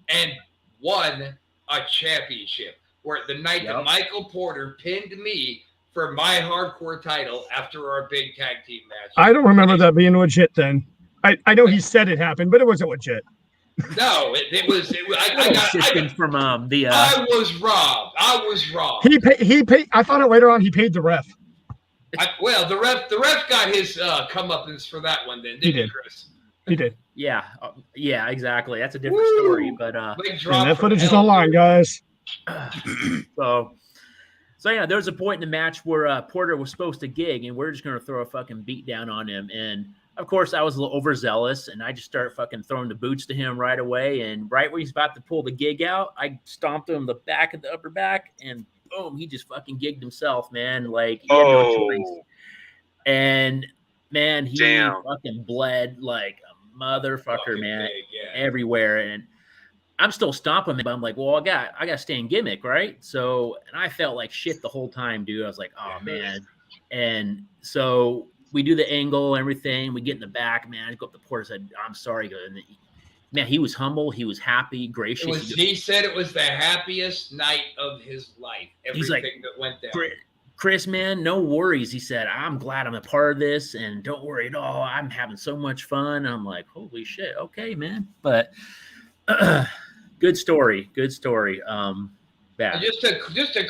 and won a championship. Where the night that Michael Porter pinned me for my hardcore title after our big tag team match. I don't remember that being legit then. I know he said it happened, but it wasn't legit. No, it was. I was robbed. I was wrong. He paid. I found out later on he paid the ref. The ref got his comeuppance for that one. Then didn't he, Chris? He did. Yeah, exactly. That's a different story, but and that footage is online, guys. So yeah, there was a point in the match where Porter was supposed to gig, and we're just gonna throw a fucking beat down on him. And of course, I was a little overzealous, and I just started fucking throwing the boots to him right away. And right where he's about to pull the gig out, I stomped him in the back of the upper back, and boom, he just fucking gigged himself, man. Like he had no choice. And man, he fucking bled like a motherfucker, man, everywhere. And I'm still stomping him, but I'm like, well, I got to stay in gimmick, right? So, and I felt like shit the whole time, dude. I was like, oh man. And so we do the angle, everything. We get in the back, man. I go up to Porter, said, I'm sorry. And man, he was humble. He was happy, gracious. He said it was the happiest night of his life. Everything that went down. Chris, man, no worries. He said, I'm glad I'm a part of this, and don't worry at all. I'm having so much fun. I'm like, holy shit. Okay, man. But good story. Just to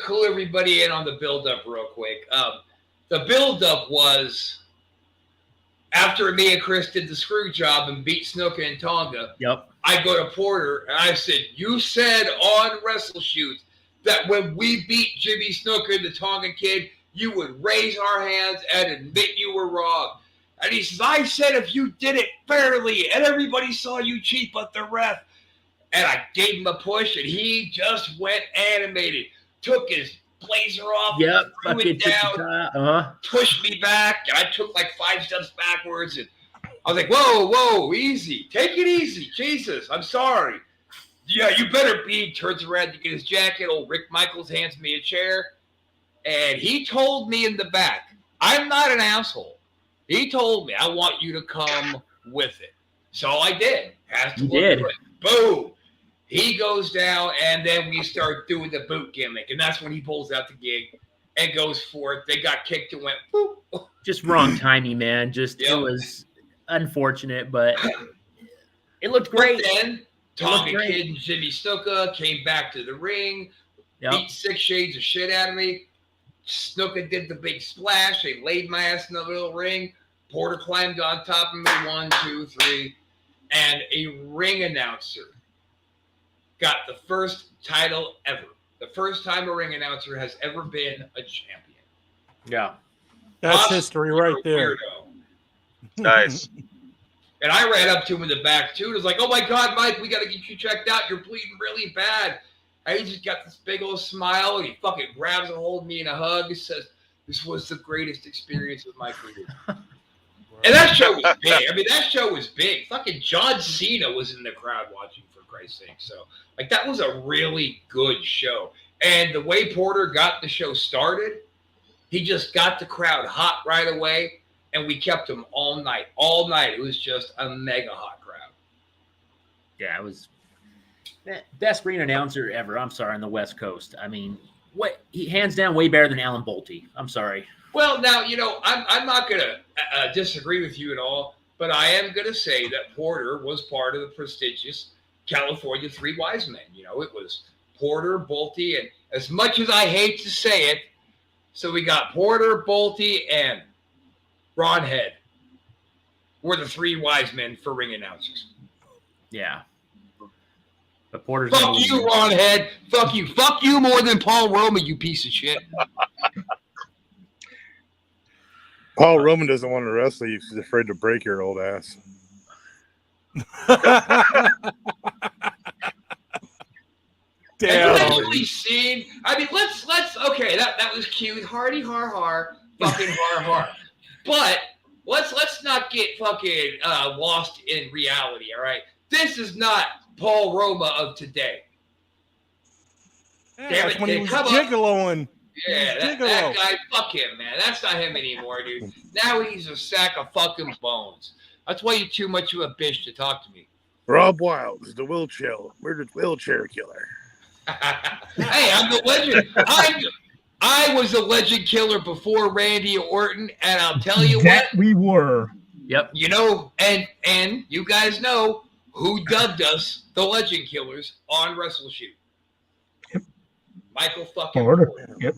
clue everybody in on the build-up real quick. The build-up was after me and Chris did the screw job and beat Snuka and Tonga. Yep. I go to Porter and I said, you said on Wrestleshoot that when we beat Jimmy Snuka and the Tonga Kid, you would raise our hands and admit you were wrong. And he says, I said if you did it fairly and everybody saw you cheat but the ref. And I gave him a push, and he just went animated. Took his blazer off, threw it down, pushed me back, and I took like 5 steps backwards. And I was like, whoa, easy. Take it easy. Jesus, I'm sorry. Yeah, you better be. Turns around to get his jacket. Old Rick Michaels hands me a chair. And he told me in the back, I'm not an asshole. He told me, I want you to come with it. So I did. You did. Boom. He goes down, and then we start doing the boot gimmick, and that's when he pulls out the gig and goes for it. They got kicked and went, boop. Just wrong timing, man. It was unfortunate, but it looked great. But then Tonga Kid and Jimmy Snuka came back to the ring, beat 6 shades of shit out of me. Snuka did the big splash. They laid my ass in the little ring. Porter climbed on top of me, 1, 2, 3, and a ring announcer got the first title ever. The first time a ring announcer has ever been a champion. Yeah. That's history right there. Nice. And I ran up to him in the back, too. And was like, oh, my God, Mike, we got to get you checked out. You're bleeding really bad. And he just got this big old smile, and he fucking grabs a hold of me in a hug and says, this was the greatest experience of my career. And that show was big. I mean, that show was big. Fucking John Cena was in the crowd watching, for Christ's sake. So, like, that was a really good show. And the way Porter got the show started, He just got the crowd hot right away, and we kept him all night. All night. It was just a mega hot crowd. Yeah, it was best ring announcer ever. I'm sorry, on the West Coast. I mean, he hands down way better than Alan Bolte. I'm sorry. Well, now, I'm not going to disagree with you at all, but I am going to say that Porter was part of the prestigious California Three Wise Men. It was Porter, Bolte, and as much as I hate to say it, so we got Porter, Bolte, and Ron Head were the Three Wise Men for ring announcers. Yeah. But Porter's Fuck you, Ron Head. Fuck you. Fuck you more than Paul Roma, you piece of shit. Paul Roman doesn't want to wrestle you. He's afraid to break your old ass. Damn. Have you actually seen? I mean, let's. Okay, that was cute. Hardy har har, fucking har har. But let's not get fucking lost in reality. All right, this is not Paul Roma of today. Yeah, damn that's it, when he was come on. gigoloing. Yeah, that guy, fuck him, man. That's not him anymore, dude. Now he's a sack of fucking bones. That's why you're too much of a bitch to talk to me. Rob Wild is the wheelchair killer. Hey, I'm the legend. I was a legend killer before Randy Orton, and I'll tell you that what. we were. Yep. And you guys know who dubbed us the legend killers on Wrestleshoot. Yep. Michael fucking Porter. Porter. Yep.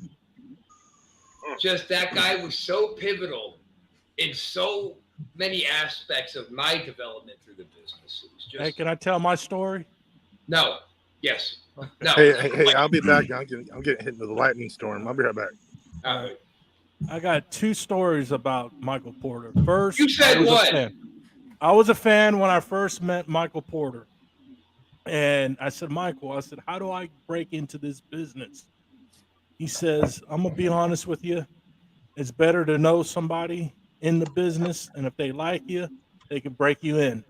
Just that guy was so pivotal in so many aspects of my development through the business. It was just Hey, can I tell my story? no. Yes. No. Hey, I'll be back. I'm getting hit with a lightning storm. I'll be right back. I got two stories about Michael Porter. First, You said what? I was a fan when I first met Michael Porter. And I said, Michael, how do I break into this business? He says, I'm going to be honest with you. It's better to know somebody in the business. And if they like you, they can break you in.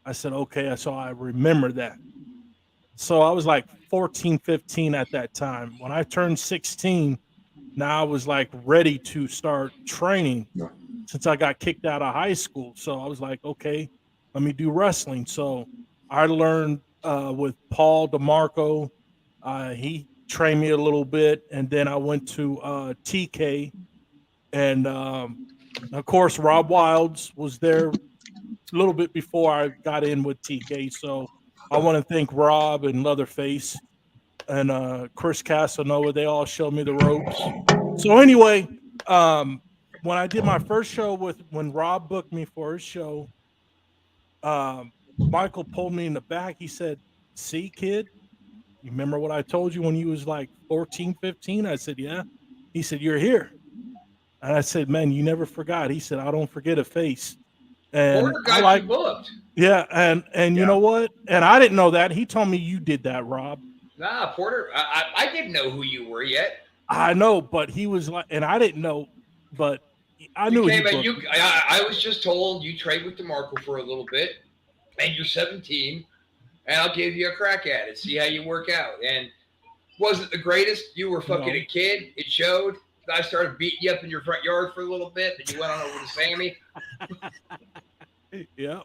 I said, okay. So I remember that. So I was like 14, 15 at that time. When I turned 16, now I was like ready to start training since I got kicked out of high school. So I was like, okay, let me do wrestling. So I learned with Paul DeMarco. He trained me a little bit. And then I went to TK. And of course, Rob Wilds was there a little bit before I got in with TK. So I want to thank Rob and Leatherface and Chris Casanova. They all showed me the ropes. So anyway, when I did my first show when Rob booked me for his show, Michael pulled me in the back. He said, see, kid, you remember what I told you when you was like 14, 15? I said, yeah. He said, you're here. And I said, man, you never forgot. He said, I don't forget a face. And Porter got you booked. Yeah, and you know what? And I didn't know that. He told me you did that, Rob. Nah, Porter, I didn't know who you were yet. I know, but he was like, and I didn't know, but I knew. I was just told you trade with DeMarco for a little bit, and you're 17, and I'll give you a crack at it, see how you work out. And was it the greatest? You were fucking a kid. It showed. I started beating you up in your front yard for a little bit, then you went on over to Sammy. Yeah.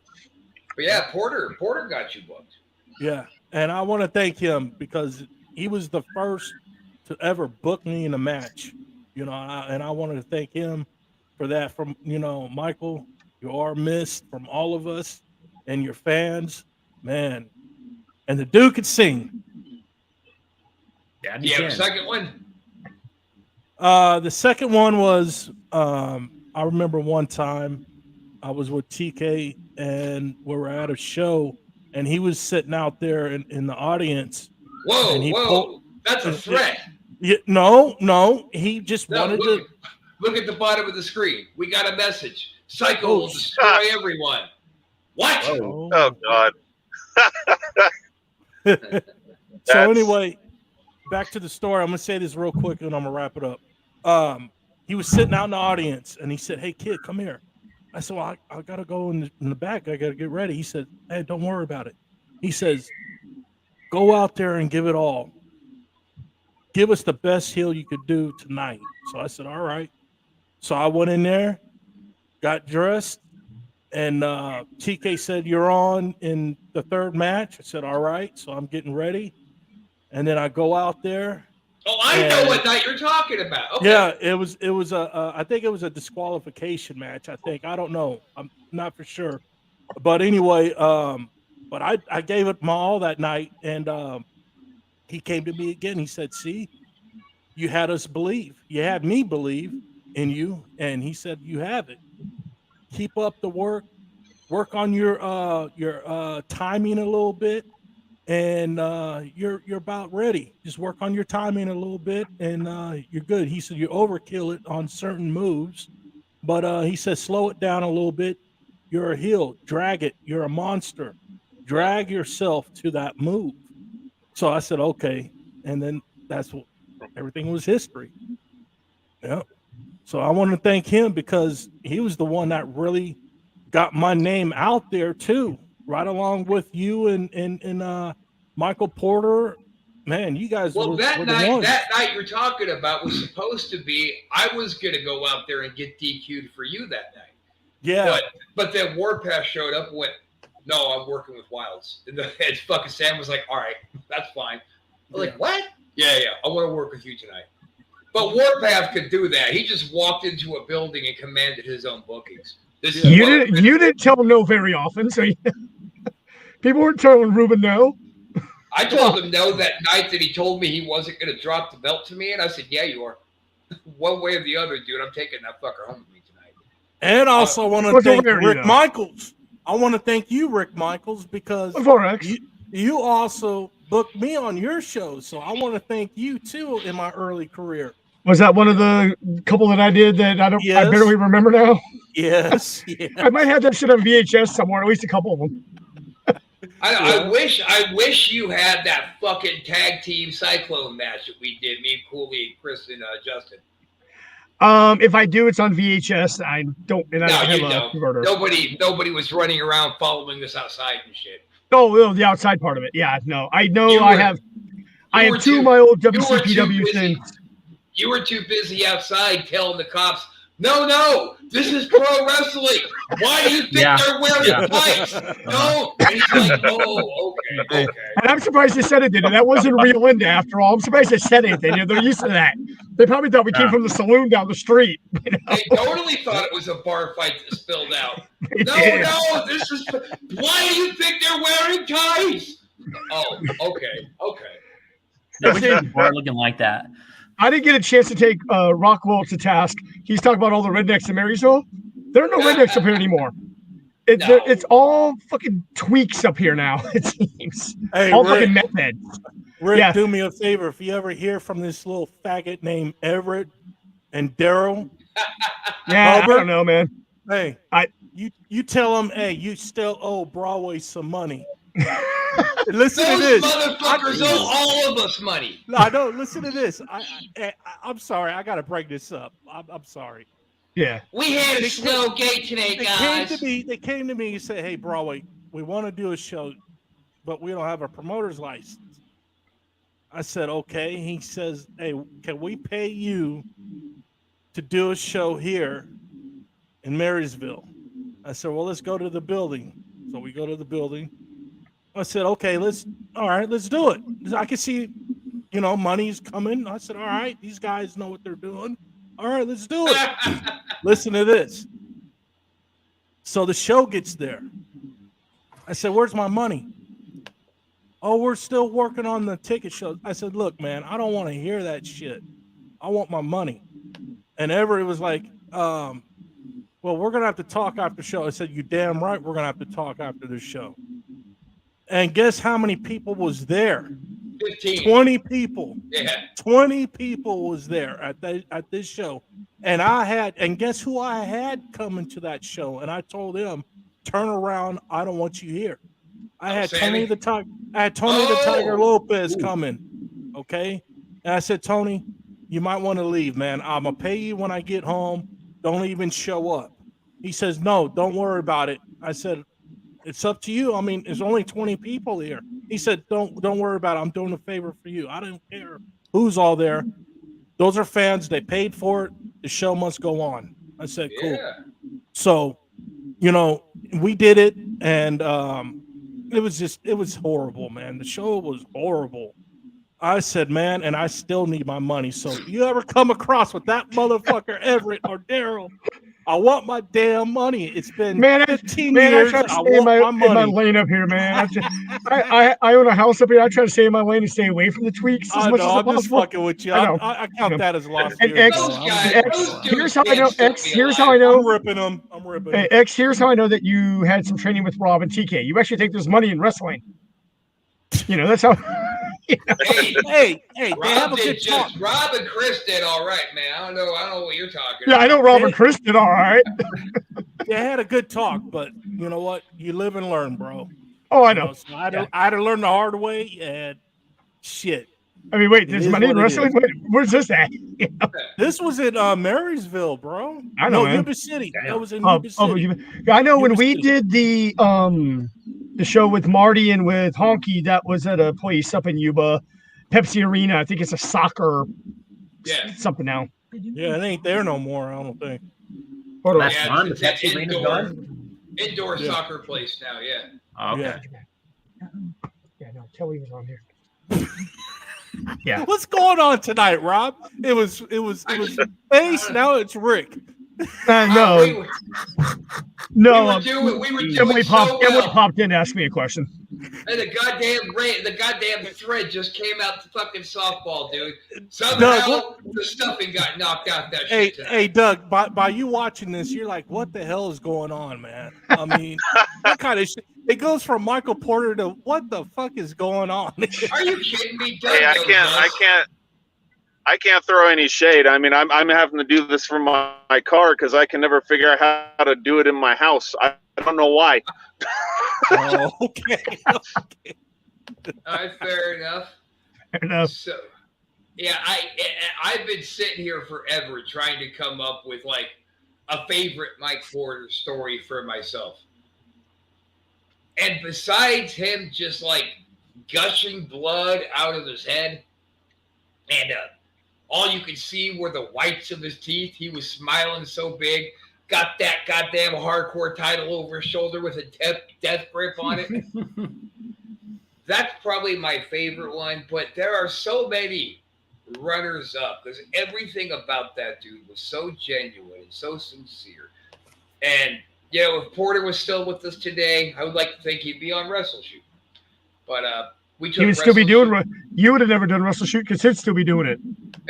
But yeah, Porter got you booked. Yeah, and I want to thank him because he was the first to ever book me in a match, and I wanted to thank him for that. From Michael, you are missed from all of us and your fans, man. And the dude could sing. Yeah, the second one. The second one was I remember one time I was with TK and we were at a show and he was sitting out there in the audience. Whoa, that's a threat. No, he just wanted to. Look at the bottom of the screen. We got a message. Psycho will destroy everyone. What? Oh God. So anyway, back to the story. I'm gonna say this real quick and I'm gonna wrap it up. He was sitting out in the audience and he said, "Hey kid, come here." I said, "Well, I gotta go in the back. I gotta get ready." He said, "Hey, don't worry about it." He says, "Go out there and give it all." give us the best heel you could do tonight. So I said, all right. So I went in there, got dressed, and TK said, you're on in the third match. I said, all right. So I'm getting ready. And then I go out there. Oh, I know what night you're talking about. Okay. Yeah, it was I think it was a disqualification match. I don't know. I'm not for sure. But anyway, but I gave it my all that night, and he came to me again. He said, see, you had us believe. You had me believe in you. And he said, you have it. Keep up the work. Work on your timing a little bit. And you're about ready. Just work on your timing a little bit, and you're good. He said you overkill it on certain moves, but he said slow it down a little bit. You're a heel. Drag it. You're a monster. Drag yourself to that move. So I said okay, and then that's what everything was history. Yeah. So I want to thank him because he was the one that really got my name out there too. Right along with you and Michael Porter, man, you guys. Well, were that the ones. night you're talking about was supposed to be. I was gonna go out there and get DQ'd for you that night. Yeah, but then Warpath showed up and went, "No, I'm working with Wilds." And fucking Sam was like, "All right, that's fine." I'm like, "What? Yeah, I want to work with you tonight." But Warpath could do that. He just walked into a building and commanded his own bookings. You didn't tell him no very often, so people weren't telling Ruben no. I told him no that night that he told me he wasn't going to drop the belt to me, and I said, "Yeah, you are. One way or the other, dude. I'm taking that fucker home with me tonight." And also want to thank Rick Michaels. I want to thank you, Rick Michaels, because you also booked me on your show. So I want to thank you too in my early career. Was that one of the couple that I did that I barely remember now? Yes. I might have that shit on VHS somewhere, at least a couple of them. I wish you had that fucking tag team Cyclone match that we did, me and Cooley, Chris, and Justin. If I do, it's on VHS. I don't have a converter. Nobody was running around following us outside and shit. Oh, the outside part of it. Yeah, no. I know I have two of my old WCPW things. You were too busy outside telling the cops, no, this is pro wrestling. Why do you think they're wearing tights? No. And he's like, oh, okay. And I'm surprised they said it did. That wasn't real Linda after all. I'm surprised they said anything. They're used to that. They probably thought we came from the saloon down the street. You know? They totally thought it was a bar fight that spilled out. No, this is. Why do you think they're wearing ties? Oh, okay. We're looking like that. I didn't get a chance to take Rockwell to task. He's talking about all the rednecks in Marysville. There are no rednecks up here anymore. It's all fucking tweaks up here now, it seems. Hey, all fucking meth heads. Rick, do me a favor. If you ever hear from this little faggot named Everett and Daryl. I don't know, man. Hey, you tell him, hey, you still owe Broadway some money. Listen to this. Motherfuckers owe all of us money. No, listen to this. I'm sorry. I got to bring this up. I'm sorry. Yeah. We had a slow gate today, guys. They came to me and said, hey, Broadway, we want to do a show, but we don't have a promoter's license. I said, okay. He says, hey, can we pay you to do a show here in Marysville? I said, well, let's go to the building. So we go to the building. I said, okay, let's do it. I can see, money's coming. I said, all right, these guys know what they're doing. All right, let's do it. Listen to this. So the show gets there. I said, where's my money? Oh, we're still working on the ticket show. I said, look, man, I don't want to hear that shit. I want my money. And Everett was like, well, we're going to have to talk after the show. I said, you damn right we're going to have to talk after the show. And guess how many people was there? 15. 20 people. Yeah. 20 people was there at this show. And guess who I had coming to that show? And I told them, turn around. I don't want you here. I had Tony the Tiger Lopez coming. Okay. And I said, Tony, you might want to leave, man. I'm going to pay you when I get home. Don't even show up. He says, no, don't worry about it. I said, it's up to you. I mean, there's only 20 people here. He said, don't worry about it. I'm doing a favor for you. I don't care Who's all there? Those are fans. They paid for it. The show must go on. I said, cool. Yeah. So, you know, we did it, and it was horrible, man. The show was horrible. I said, man, and I still need my money. So if you ever come across with that motherfucker Everett or Daryl, I want my damn money. It's been 15 years. I try to stay in my lane up here, man. I own a house up here. I try to stay in my lane and stay away from the tweaks as much as I'm possible. just fucking with you. I count that as lost. And years, here's how I know. Here's how I know. I'm ripping them. Hey, X, here's how I know that you had some training with Rob and TK. You actually think there's money in wrestling. You know, that's how. You know? Hey, they have a good talk. Rob and Chris did all right, man. I don't know what you're talking about. Yeah, I know Rob and Chris did all right. They had a good talk, but you know what? You live and learn, bro. Oh, I know. So I had to learn the hard way, and shit. I mean, wait, there's money in wrestling? Where's this at? You know? This was in Marysville, bro. I know, man. Yuba City. That was in Yuba City. I know when we did the show with Marty and with Honky, that was at a place up in Yuba, Pepsi Arena. I think it's a soccer something now. Yeah, it ain't there no more, I don't think. Indoor soccer place now, yeah. Okay. Yeah, no, Kelly was on here. Yeah. What's going on tonight, Rob? It was Ace, now it's Rick. No. Emily popped in to ask me a question. And the goddamn thread just came out the fucking softball, dude. Somehow the stuffing got knocked out that shit tonight. Hey, Doug, by you watching this, you're like, what the hell is going on, man? I mean, what kind of shit? It goes from Michael Porter to what the fuck is going on? Are you kidding me, Doug? Hey, I can't throw any shade. I mean, I'm having to do this from my car because I can never figure out how to do it in my house. I don't know why. Oh, okay. All right, fair enough. So, yeah, I've been sitting here forever trying to come up with like a favorite Mike Porter story for myself. And besides him just like gushing blood out of his head, and all you could see were the whites of his teeth. He was smiling so big. Got that goddamn hardcore title over his shoulder with a death grip on it. That's probably my favorite one. But there are so many runners up because everything about that dude was so genuine and so sincere. And you know, if Porter was still with us today, I would like to think he'd be on Wrestleshoot. But he would still be doing. You would have never done Wrestleshoot because he'd still be doing it.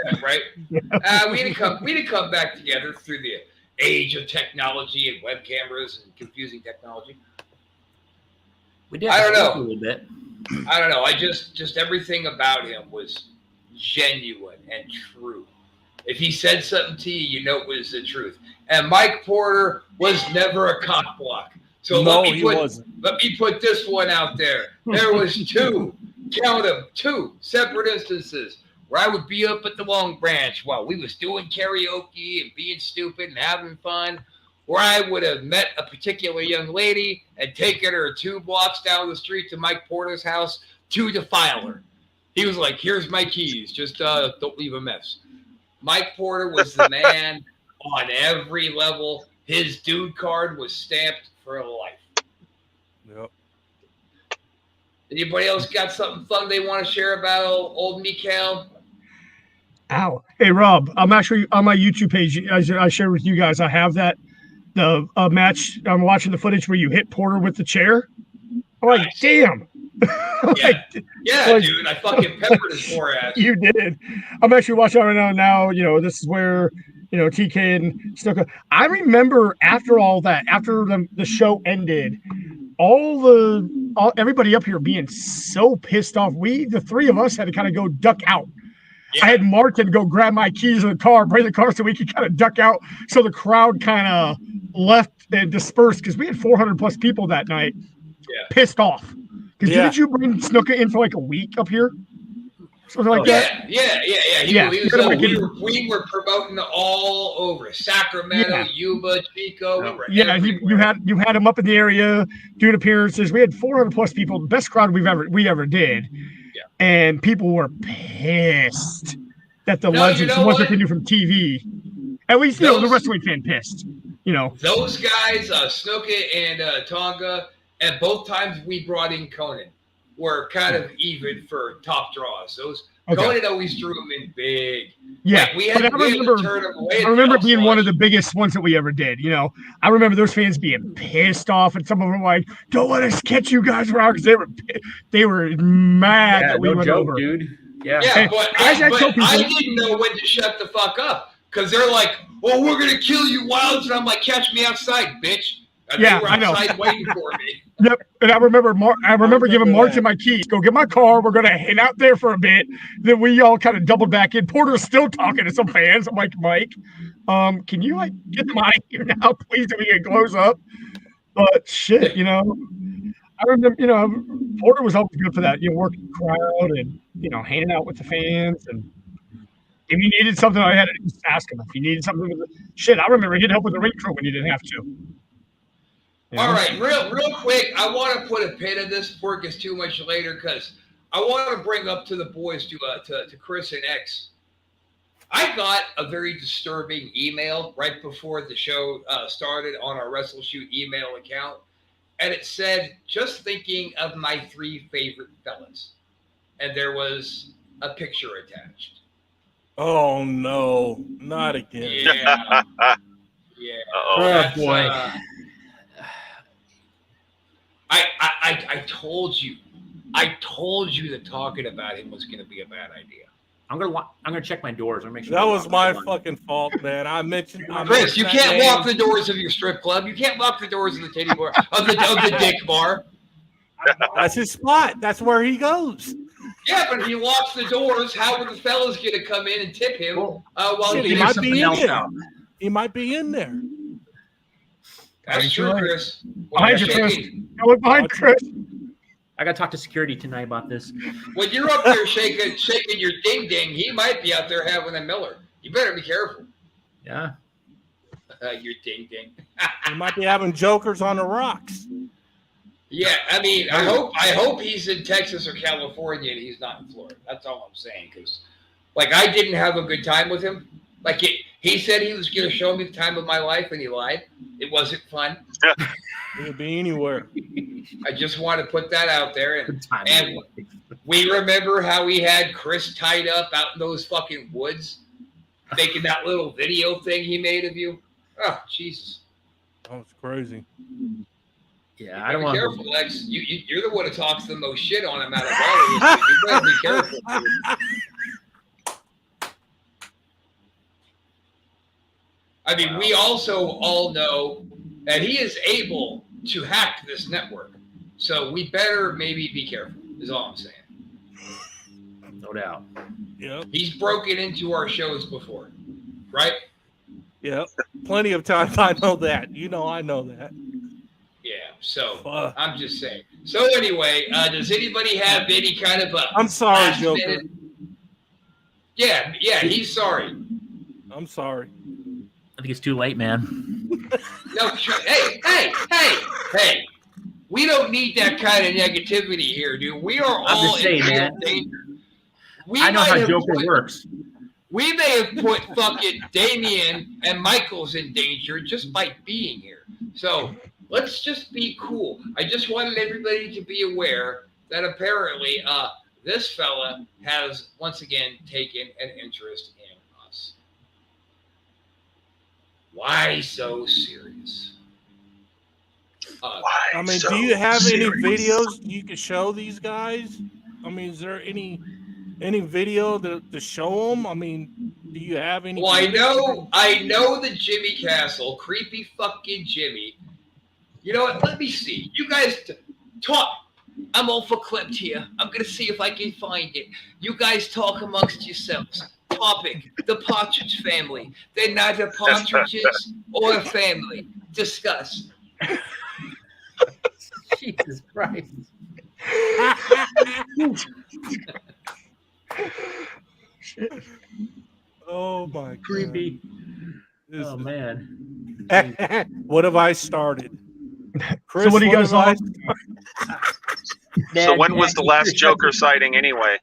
Yeah, right. Yeah. We didn't come back together through the age of technology and web cameras and confusing technology. We did. I don't know. A little bit. I don't know. I just everything about him was genuine and true. If he said something to you, you know it was the truth. And Mike Porter was never a cock block. So let me put this one out there. There was two separate instances where I would be up at the Long Branch while we was doing karaoke and being stupid and having fun, where I would have met a particular young lady and taken her 2 blocks down the street to Mike Porter's house to defile her. He was like, here's my keys. Just don't leave a mess. Mike Porter was the man on every level. His dude card was stamped for life. Yep. Anybody else got something fun they want to share about old Mikael? Ow. Hey, Rob, I'm actually on my YouTube page. I shared with you guys. I have the match. I'm watching the footage where you hit Porter with the chair. I'm like, damn. Dude, I fucking peppered his poor ass. You did. I'm actually watching it right now. You know, this is where, you know, TK and Snuka. I remember after all that, after the show ended, everybody up here being so pissed off. The 3 of us had to kind of go duck out. Yeah. I had Martin go grab my keys in the car, bring the car so we could kind of duck out. So the crowd kind of left and dispersed because we had 400 plus people that night. Yeah. Pissed off. Because didn't you bring Snuka in for like a week up here? Something like that? Yeah. We were promoting all over Sacramento, Yuba, Chico. You had him up in the area doing appearances. We had 400 plus people, the best crowd we ever did. Yeah. and people were pissed that the No, Legends you know wasn't what? continued from TV. At least, the Those- wrestling fan pissed. Those guys, Snuka and Tonga, and both times we brought in Conan, were kind of even for top draws. Those Okay. Conan always drew them in big. Yeah, Like, we had but to turn them away. I remember it being one of the biggest ones that we ever did. I remember those fans being pissed off, and some of them were like, "Don't let us catch you guys around," because they were mad that we no went joke, over. dude. Yeah. Yeah, but I tell people- didn't know when to shut the fuck up because they're like, "Well, we're gonna kill you, Wilds," and I'm like, "Catch me outside, bitch." And Yeah, they were I know. outside waiting for me. Yep, and I remember giving Martin that. my keys. Go get my car. We're gonna hang out there for a bit. Then we all kind of doubled back in. Porter's still talking to some fans. I'm like, Mike, can you get them out of here now, please? So we can close up. But shit, I remember, Porter was always good for that. Working the crowd and hanging out with the fans. And if you needed something, I had to just ask him. If you needed something, shit, I remember he'd help with the ring crew when you didn't have to. All right, real quick, I want to put a pin in this before it gets too much later because I want to bring up to the boys, to Chris and X. I got a very disturbing email right before the show started on our Wrestleshoot email account, and it said, "Just thinking of my 3 favorite fellas," and there was a picture attached. Oh no, not again. Yeah, yeah. Uh-oh. Oh boy. I told you that talking about him was going to be a bad idea. I'm gonna check my doors. I'm gonna make sure That was my fucking fault, man. I mentioned Chris, you that can't name. lock the doors of your strip club. You can't lock the doors of the titty bar, of the dick bar. That's his spot. That's where he goes. Yeah, but if he locks the doors, how are the fellas going to come in and tip him while Shit, he he's might something be in else there. out. He might be in there. That's true, Chris. Behind you, Chris. I went behind Chris. I gotta talk to security tonight about this. When you're up there shaking your ding ding, he might be out there having a Miller. You better be careful. Yeah. Your ding ding. He might be having jokers on the rocks. Yeah, I mean, I hope he's in Texas or California and he's not in Florida. That's all I'm saying. Because, I didn't have a good time with him. He said he was going to show me the time of my life, and he lied. It wasn't fun. He could be anywhere. I just want to put that out there. Good time. And we remember how we had Chris tied up out in those fucking woods, making that little video thing he made of you. Oh, Jesus. That was crazy. Yeah, I don't want to be careful, Lex. You're the one who talks the most shit on him out of all of us. You better be careful. I mean, we also all know that he is able to hack this network. So we better maybe be careful, is all I'm saying. no doubt. Yep. He's broken into our shows before, right? Yep. Plenty of times. I know that. I know that. Yeah, so Fuck. I'm just saying. So anyway, does anybody have any kind of a I'm sorry, last Joker. minute- Yeah, he's sorry. I'm sorry. I think it's too late, man. No, hey. We don't need that kind of negativity here, dude. We are I'm all just saying, in real man. danger. I know how Joker works. We may have put fucking Damien and Michaels in danger just by being here. So let's just be cool. I just wanted everybody to be aware that apparently this fella has once again taken an interest in us. Why so serious? I mean, do you have any videos you can show these guys? I mean, is there any video to show them? I mean, do you have any? Well, I know the Jimmy Castle, creepy fucking Jimmy. You know what? Let me see. You guys talk. I'm all for clipped here. I'm gonna see if I can find it. You guys talk amongst yourselves. Topic: the Partridge Family. They're neither partridges or a family. Discuss. Jesus Christ. Oh my God. Creepy. This Oh is- man. What have I started? Chris, So what do you guys have all? So when was the last Joker sighting anyway?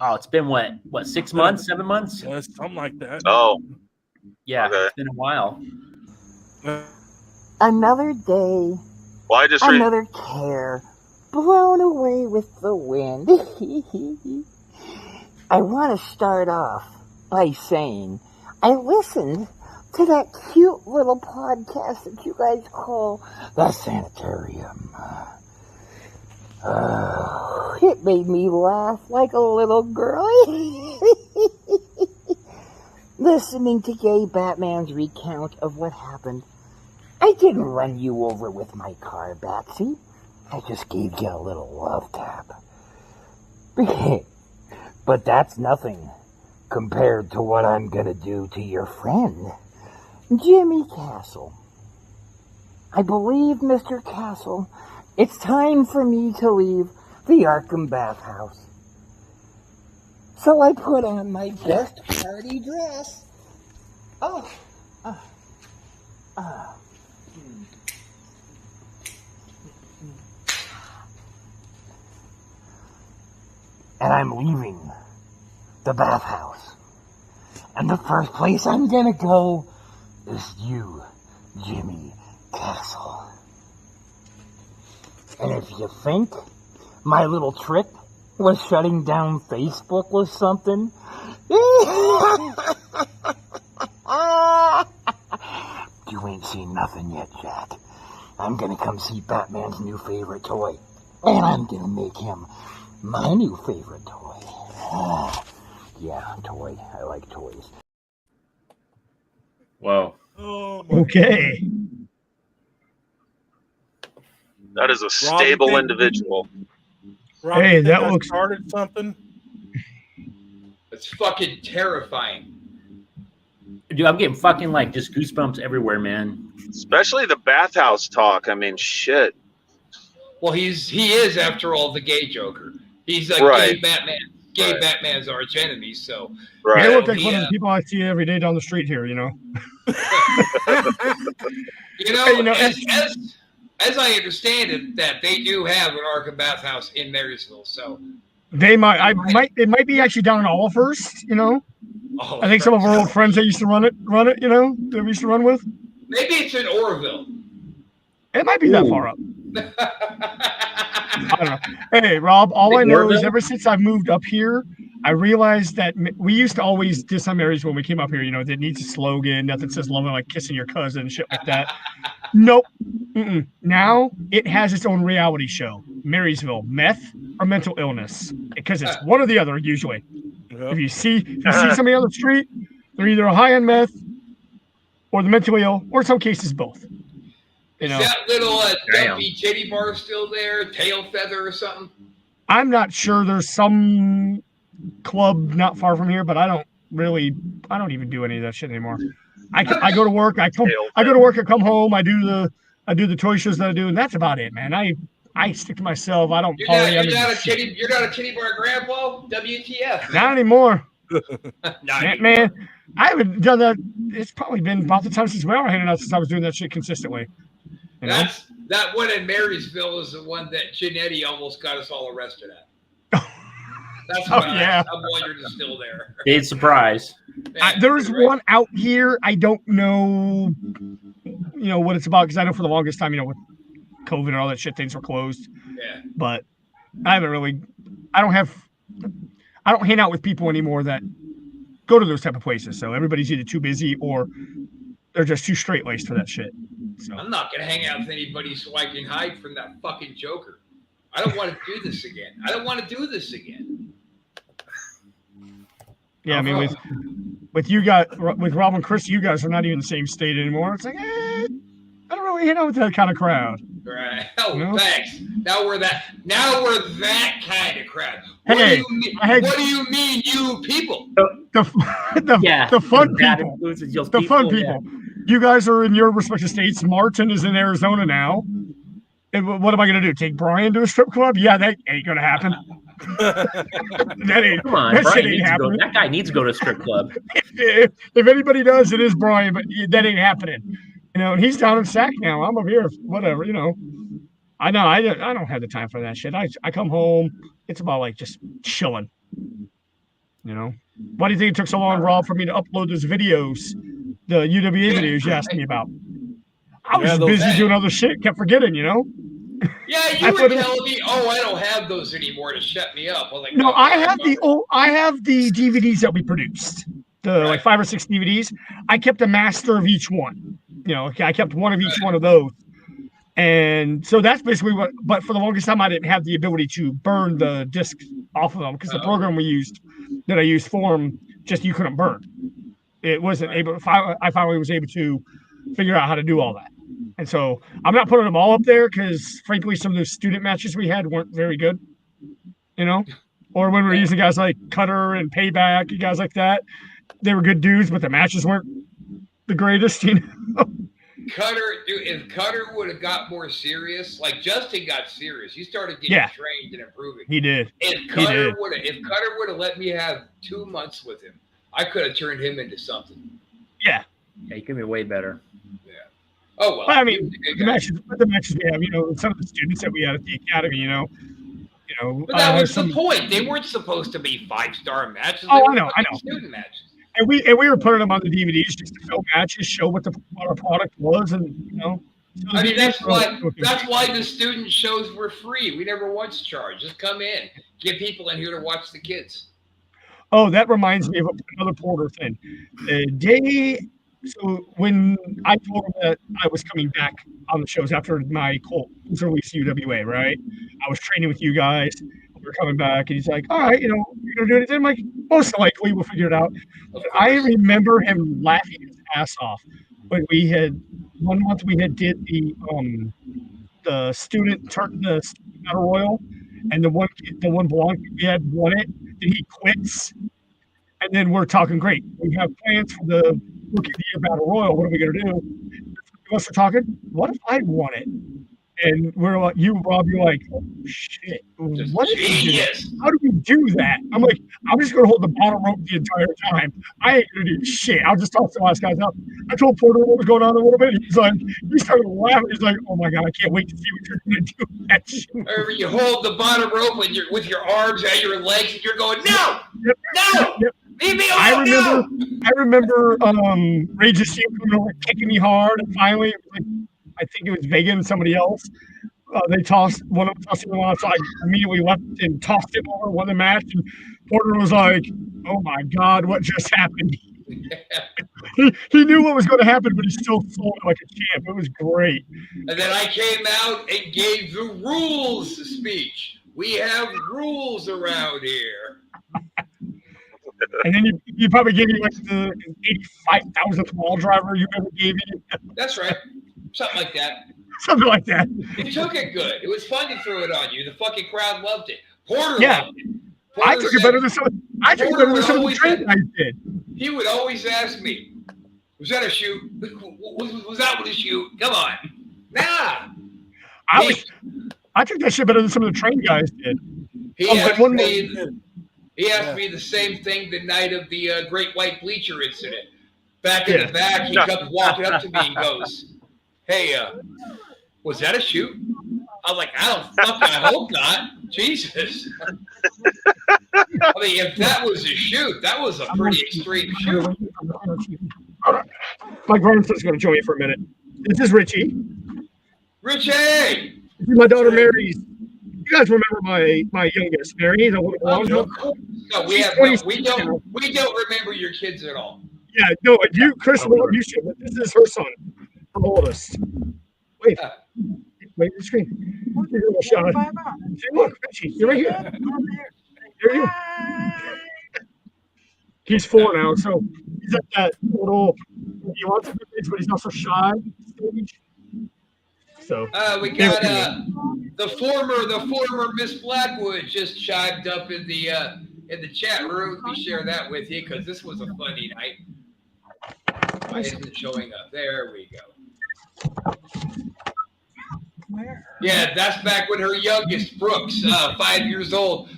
Oh, it's been what 6 months, 7 months? Yeah, something like that. Oh, Yeah, okay. It's been a while. Another day, Well, I just another care, blown away with the wind. I want to start off by saying I listened to that cute little podcast that you guys call The Sanitarium. It made me laugh like a little girl. Listening to Gay Batman's recount of what happened. I didn't run you over with my car, Batsy. I just gave you a little love tap. But that's nothing compared to what I'm gonna do to your friend, Jimmy Castle. I believe, Mr. Castle, it's time for me to leave the Arkham bathhouse. So I put on my best party dress. And I'm leaving the bathhouse. And the first place I'm gonna go is you, Jimmy Castle. And if you think my little trick was shutting down Facebook was something, you ain't seen nothing yet, Jack. I'm gonna come see Batman's new favorite toy. And I'm gonna make him my new favorite toy. Yeah, toy. I like toys. Whoa. Oh, Okay. that is a stable individual. Robbie, Hey, think that I looks- started something. It's fucking terrifying. Dude, I'm getting fucking like just goosebumps everywhere, man. Especially the bathhouse talk. I mean, shit. Well, he is after all the gay Joker. He's like Right. gay Batman. Gay Right. Batman's arch enemy. So They Right. look like one of Yeah. the people I see every day down the street here, you know. you know, You know, as I understand it, that they do have an Arkham bathhouse in Marysville. So It might be actually down in Allhurst, you know. oh, I think some of our old friends that used to run it, you know, that we used to run with. maybe it's in Orville. It might be that far up. I don't know. Hey, Rob, all I know is ever since I've moved up here, I realized that we used to always diss on Marys when we came up here. You know, it needs a slogan, nothing says love like kissing your cousin, shit like that. Nope. Mm-mm. Now it has its own reality show, Marysville, meth or mental illness, because it's one or the other usually. If you see somebody on the street, they're either high on meth or the mentally ill, or in some cases both. You know, Is that little Damn. dumpy titty bar still there? Tail feather or something? I'm not sure. There's some club not far from here, but I don't even do any of that shit anymore. I go to work. I go to work. I come home. I do the toy shows that I do, and that's about it, man. I stick to myself. I don't. You're party. not a titty bar grandpa? WTF? Not anymore, Not anymore. man. I haven't done that. It's probably been about the time since we were hanging out since I was doing that shit consistently. You know? That one in Marysville is the one that Giannetti almost got us all arrested at. That's Oh, why yeah. I'm wondering it's still there. Big surprise. Man, There's right. one out here. I don't know, what it's about because I know for the longest time, with COVID and all that shit, things were closed. Yeah. But I haven't really. I don't hang out with people anymore that go to those type of places. So everybody's either too busy or they're just too straight laced for that shit. So I'm not gonna hang out with anybody so I can hide from that fucking Joker. I don't want to do this again. yeah, I mean with you guys, with Rob and Chris, you guys are not even in the same state anymore. It's like, I don't really hang out with that kind of crowd. Right. Oh, No. thanks. Now we're that kind of crowd. Hey, what do you mean, you people? The fun That people. influences those The fun yeah. people. You guys are in your respective states. Martin is in Arizona now. And what am I going to do? Take Brian to a strip club? Yeah, that ain't going to happen. That ain't. Come on, That shit Brian ain't needs to go. happening. That guy needs to go to a strip club. If anybody does, it is Brian, but that ain't happening. And he's down in Sac now. I'm up here. Whatever, I know. I don't have the time for that shit. I come home. It's about like just chilling. You know. Why do you think it took so long, Rob, for me to upload those videos, the UWA videos you asked me about? I was Yeah, just those- busy doing other shit. Kept forgetting, you know. Yeah, I you were put it- telling me, oh, I don't have those anymore to shut me up. I was like, No, oh, I God, have the old. I have the DVDs that we produced. The like Right. 5 or 6 DVDs. I kept a master of each one. You know, I kept one of each one of those. And so that's basically what. But for the longest time, I didn't have the ability to burn the discs off of them because the program we used, that I used for them, just you couldn't burn. It wasn't able. I finally was able to figure out how to do all that. And so I'm not putting them all up there because, frankly, some of those student matches we had weren't very good. You know, or when we were using guys like Cutter and Payback, and guys like that, they were good dudes, but the matches weren't the greatest. You know. Cutter, dude, if Cutter would have got more serious, like Justin got serious, he started getting trained and improving. He did. If Cutter would have let me have 2 months with him, I could have turned him into something. Yeah. Yeah, he could be way better. Yeah. Oh well. I mean, the matches we have, you know, some of the students that we had at the academy, you know. But that was the point. They weren't supposed to be 5-star matches. Oh, They I were know. Student matches. And we were putting them on the DVDs just to fill matches, show what our product was, and you know. I mean, that's why the student shows were free. We never once charged. Just come in, get people in here to watch the kids. Oh, that reminds me of another Porter thing. So when I told him that I was coming back on the shows after my Colt release UWA, right? I was training with you guys. We were coming back, and he's like, "All right, you know, you're gonna do anything?" I'm like, "Most likely, we'll figure it out." But I remember him laughing his ass off when we had one month we had did the student battle royal, and the one blonde we had won it, and he quits. And then we're talking, great. We have plans for the Rookie of the Year Battle Royal. What are we going to do? Us are talking, what if I won it? And we're like, Rob, you're like, oh, shit. What if you do that? How do we do that? I'm like, I'm just going to hold the bottom rope the entire time. I ain't going to do shit. I'll just toss the last guys out. I told Porter what was going on a little bit. He started laughing. He's like, oh my God, I can't wait to see what you're going to do with that shit. Or you hold the bottom rope with your arms and your legs, and you're going, no, no. Yep. I remember Rage of Steel coming over kicking me hard, and finally, I think it was Vega and somebody else. They tossed one of them off, so I immediately left and tossed him over, won the match. And Porter was like, "Oh my God, what just happened?" he knew what was going to happen, but he still sold it like a champ. It was great. And then I came out and gave the rules speech. We have rules around here. And then you probably gave me like the 85,000th wall driver you ever gave me. That's right. Something like that. Something like that. You took it good. It was fun to throw it on you. The fucking crowd loved it. Porter loved it. I took it better than some of the train guys did. He would always ask me, was that a shoot? Was that one a shoot? Come on. Nah. I took that shit better than some of the train guys did. He asked me the same thing the night of the Great White Bleacher incident. Back in the back, he comes walking up to me and goes, hey, was that a shoot? I was like, I hope not. Jesus. I mean, if that was a shoot, that was a pretty extreme shoot. My grandson's going to join me for a minute. This is Richie. Richie! This is my daughter, Mary. You guys remember my youngest, Mary? The one No, we don't remember your kids at all. Yeah, no, Chris, you should, but this is her son, the oldest. Wait the screen. Say, look, Richie, you're right here. There you go. He's 4 now, so he's at that little. He wants to be big, but he's also shy stage. So we got the former Miss Blackwood just chimed up in the chat room. We share that with you because this was a funny night. Why isn't it showing up? There we go. Yeah, that's back when her youngest, Brooks, 5 years old,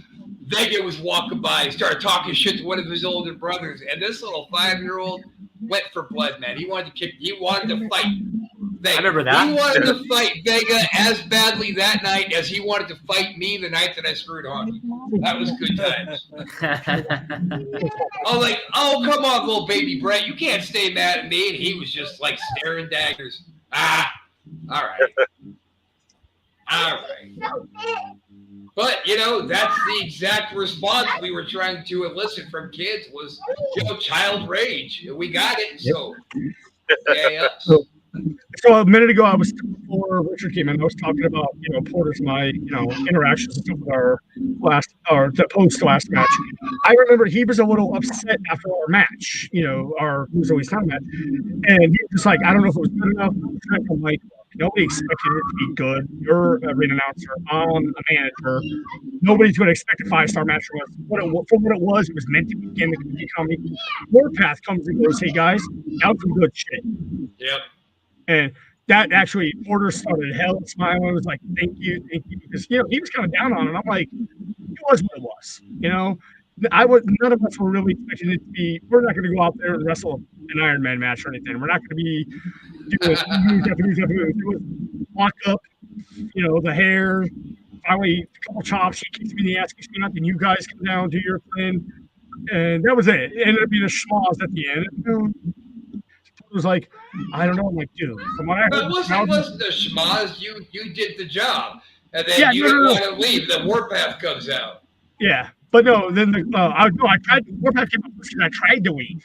Vega was walking by, started talking shit to one of his older brothers, and this little 5-year-old went for blood, man. He wanted to fight I remember that. He wanted to fight Vega as badly that night as he wanted to fight me the night that I screwed Honky. That was good times. I was like, oh, come on, little baby Brett. You can't stay mad at me. And he was just like staring daggers. All right. All right. But, that's the exact response we were trying to elicit from kids was, child rage. We got it. So, yeah. So a minute ago, before Richard came in, I was talking about, Porter's my, interactions with our the post-last match. I remember he was a little upset after our match, our Who's Always Time match. And he was just like, I don't know if it was good enough. I'm like, nobody expected it to be good. You're a ring announcer. I'm a manager. Nobody's going to expect a 5-star match from us. From what it was meant to be gimmick comedy. Warpath comes and goes, hey guys, that was some good shit. Yep. And that actually, Porter started hell smiling. I was like, thank you. Because, he was kind of down on it. I'm like, it was what it was. None of us were really expecting it to be, we're not going to go out there and wrestle an Iron Man match or anything. We're not going to be doing it was lock up, the hair, finally a couple chops. He kicks me in the ass, kicks me up, and you guys come down, do your thing. And that was it. It ended up being a schmoz at the end. It was like, I don't know. I'm like, dude, from what I heard, But it wasn't the schmaz. You did the job. And then you didn't want to leave. The Warpath comes out. Yeah. But no, then I tried. Warpath came out because I tried to leave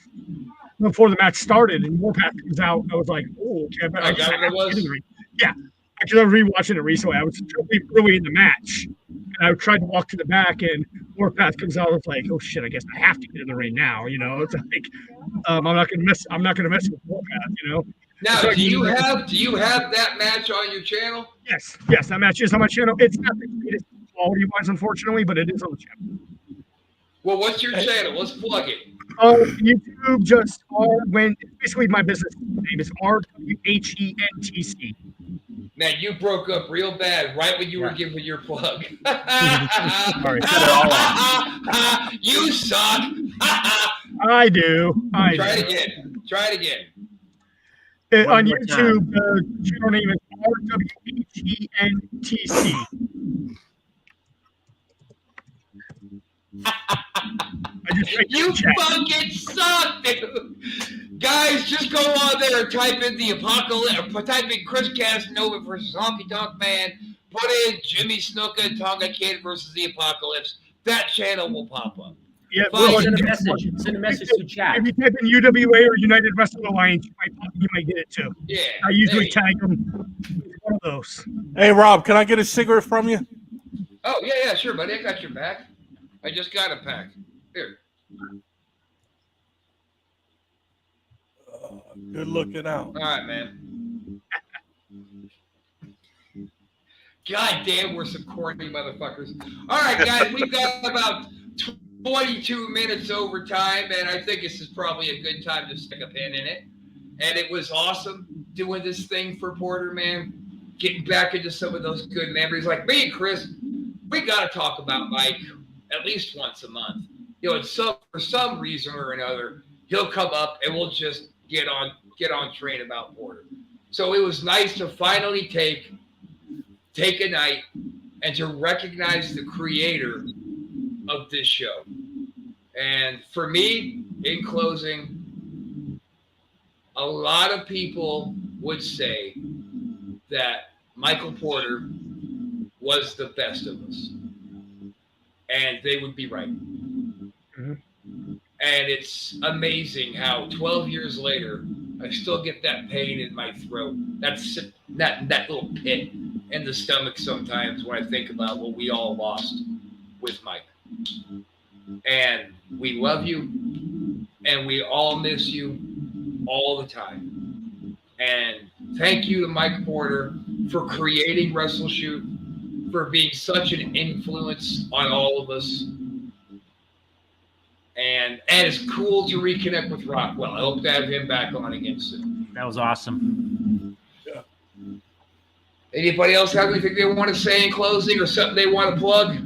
before the match started, and Warpath comes out. I was like, oh, okay. But I just had to get in the ring. Yeah. Actually, I was rewatching it recently. I was totally early in the match, and I tried to walk to the back, and Warpath comes out. It's like, oh shit! I guess I have to get in the ring now. It's like, I'm not gonna mess with Warpath. Now, do you have that match on your channel? Yes, that match is on my channel. It's not the greatest quality-wise, unfortunately, but it is on the channel. Well, what's your channel? Let's plug it. YouTube, just basically my business name is RWHENTC. Man, you broke up real bad right when you were giving your plug. Sorry. You suck. I do. Try it again. On YouTube, the channel name is RWHENTC. You fucking suck, dude. Guys, just go on there and type in the apocalypse, or type in Chris Casanova versus Honky Tonk Man. Put in Jimmy Snuka and Tonga Kid versus the Apocalypse. That channel will pop up. Yeah, send a message to chat. If you type in UWA or United Wrestling Alliance, you might get it too. Yeah. I usually tag them. One of those. Hey, Rob, can I get a cigarette from you? Oh, yeah, sure, buddy. I got your back. I just got a pack. Here. Good looking out. All right, man. God damn, we're some corny motherfuckers. All right, guys, we've got about 22 minutes overtime, and I think this is probably a good time to stick a pin in it. And it was awesome doing this thing for Porter, man. Getting back into some of those good memories. Like me and Chris, we got to talk about Mike at least once a month. For some reason or another, he'll come up and we'll just get on train about Porter. So it was nice to finally take a night and to recognize the creator of this show. And for me, in closing, a lot of people would say that Michael Porter was the best of us. And they would be right. Mm-hmm. And it's amazing how 12 years later, I still get that pain in my throat. That little pit in the stomach sometimes when I think about what we all lost with Mike. And we love you, and we all miss you all the time. And thank you to Mike Porter for creating Wrestleshoot, for being such an influence on all of us. And it's cool to reconnect with Rockwell. I hope to have him back on again soon. That was awesome. Yeah. Anybody else have anything they want to say in closing or something they want to plug?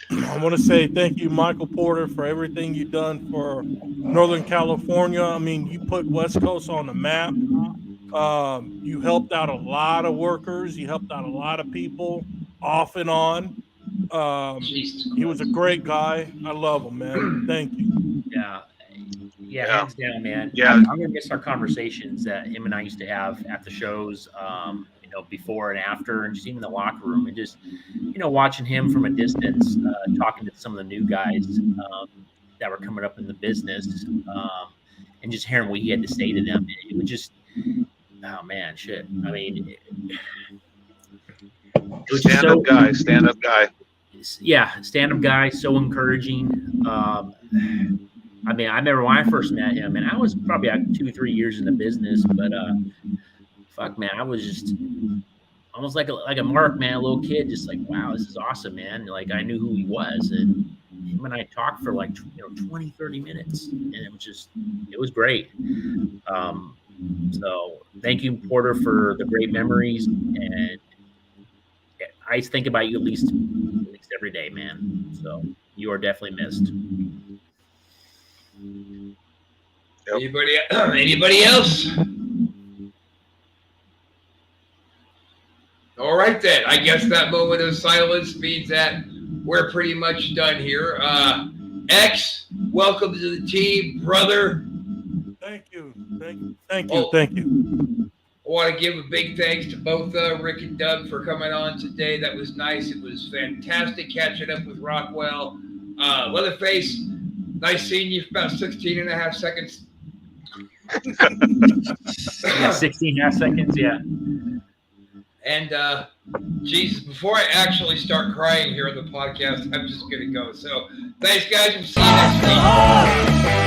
I want to say thank you, Michael Porter, for everything you've done for Northern California. I mean, you put West Coast on the map. You helped out a lot of workers. You helped out a lot of people off and on. Jesus He was a great guy. I love him, man. Thank you. Yeah, hands down, man. Yeah. I'm gonna miss our conversations that him and I used to have at the shows, before and after, and just even in the locker room, and just watching him from a distance, talking to some of the new guys that were coming up in the business, and just hearing what he had to say to them. It was just, oh man, shit. I mean, it was just stand-up guy. Yeah, stand-up guy, so encouraging. I mean, I remember when I first met him, and I was probably 2 or 3 years in the business, but fuck, man, I was just almost like a mark, man, a little kid, just like, wow, this is awesome, man. Like, I knew who he was, and him and I talked for like 20, 30 minutes, and it was great. So thank you, Porter, for the great memories, and I think about you at least every day, man. So you are definitely missed. Anybody else? All right, then. I guess that moment of silence means that we're pretty much done here. X, welcome to the team, brother. Thank you. Thank you. I want to give a big thanks to both Rick and Doug for coming on today. That was nice. It was fantastic catching up with Rockwell. Leatherface, nice seeing you for about 16 and a half seconds. Yeah, 16 and a half seconds, yeah. And Jesus, before I actually start crying here on the podcast, I'm just going to go. So thanks, guys. We'll see you next week.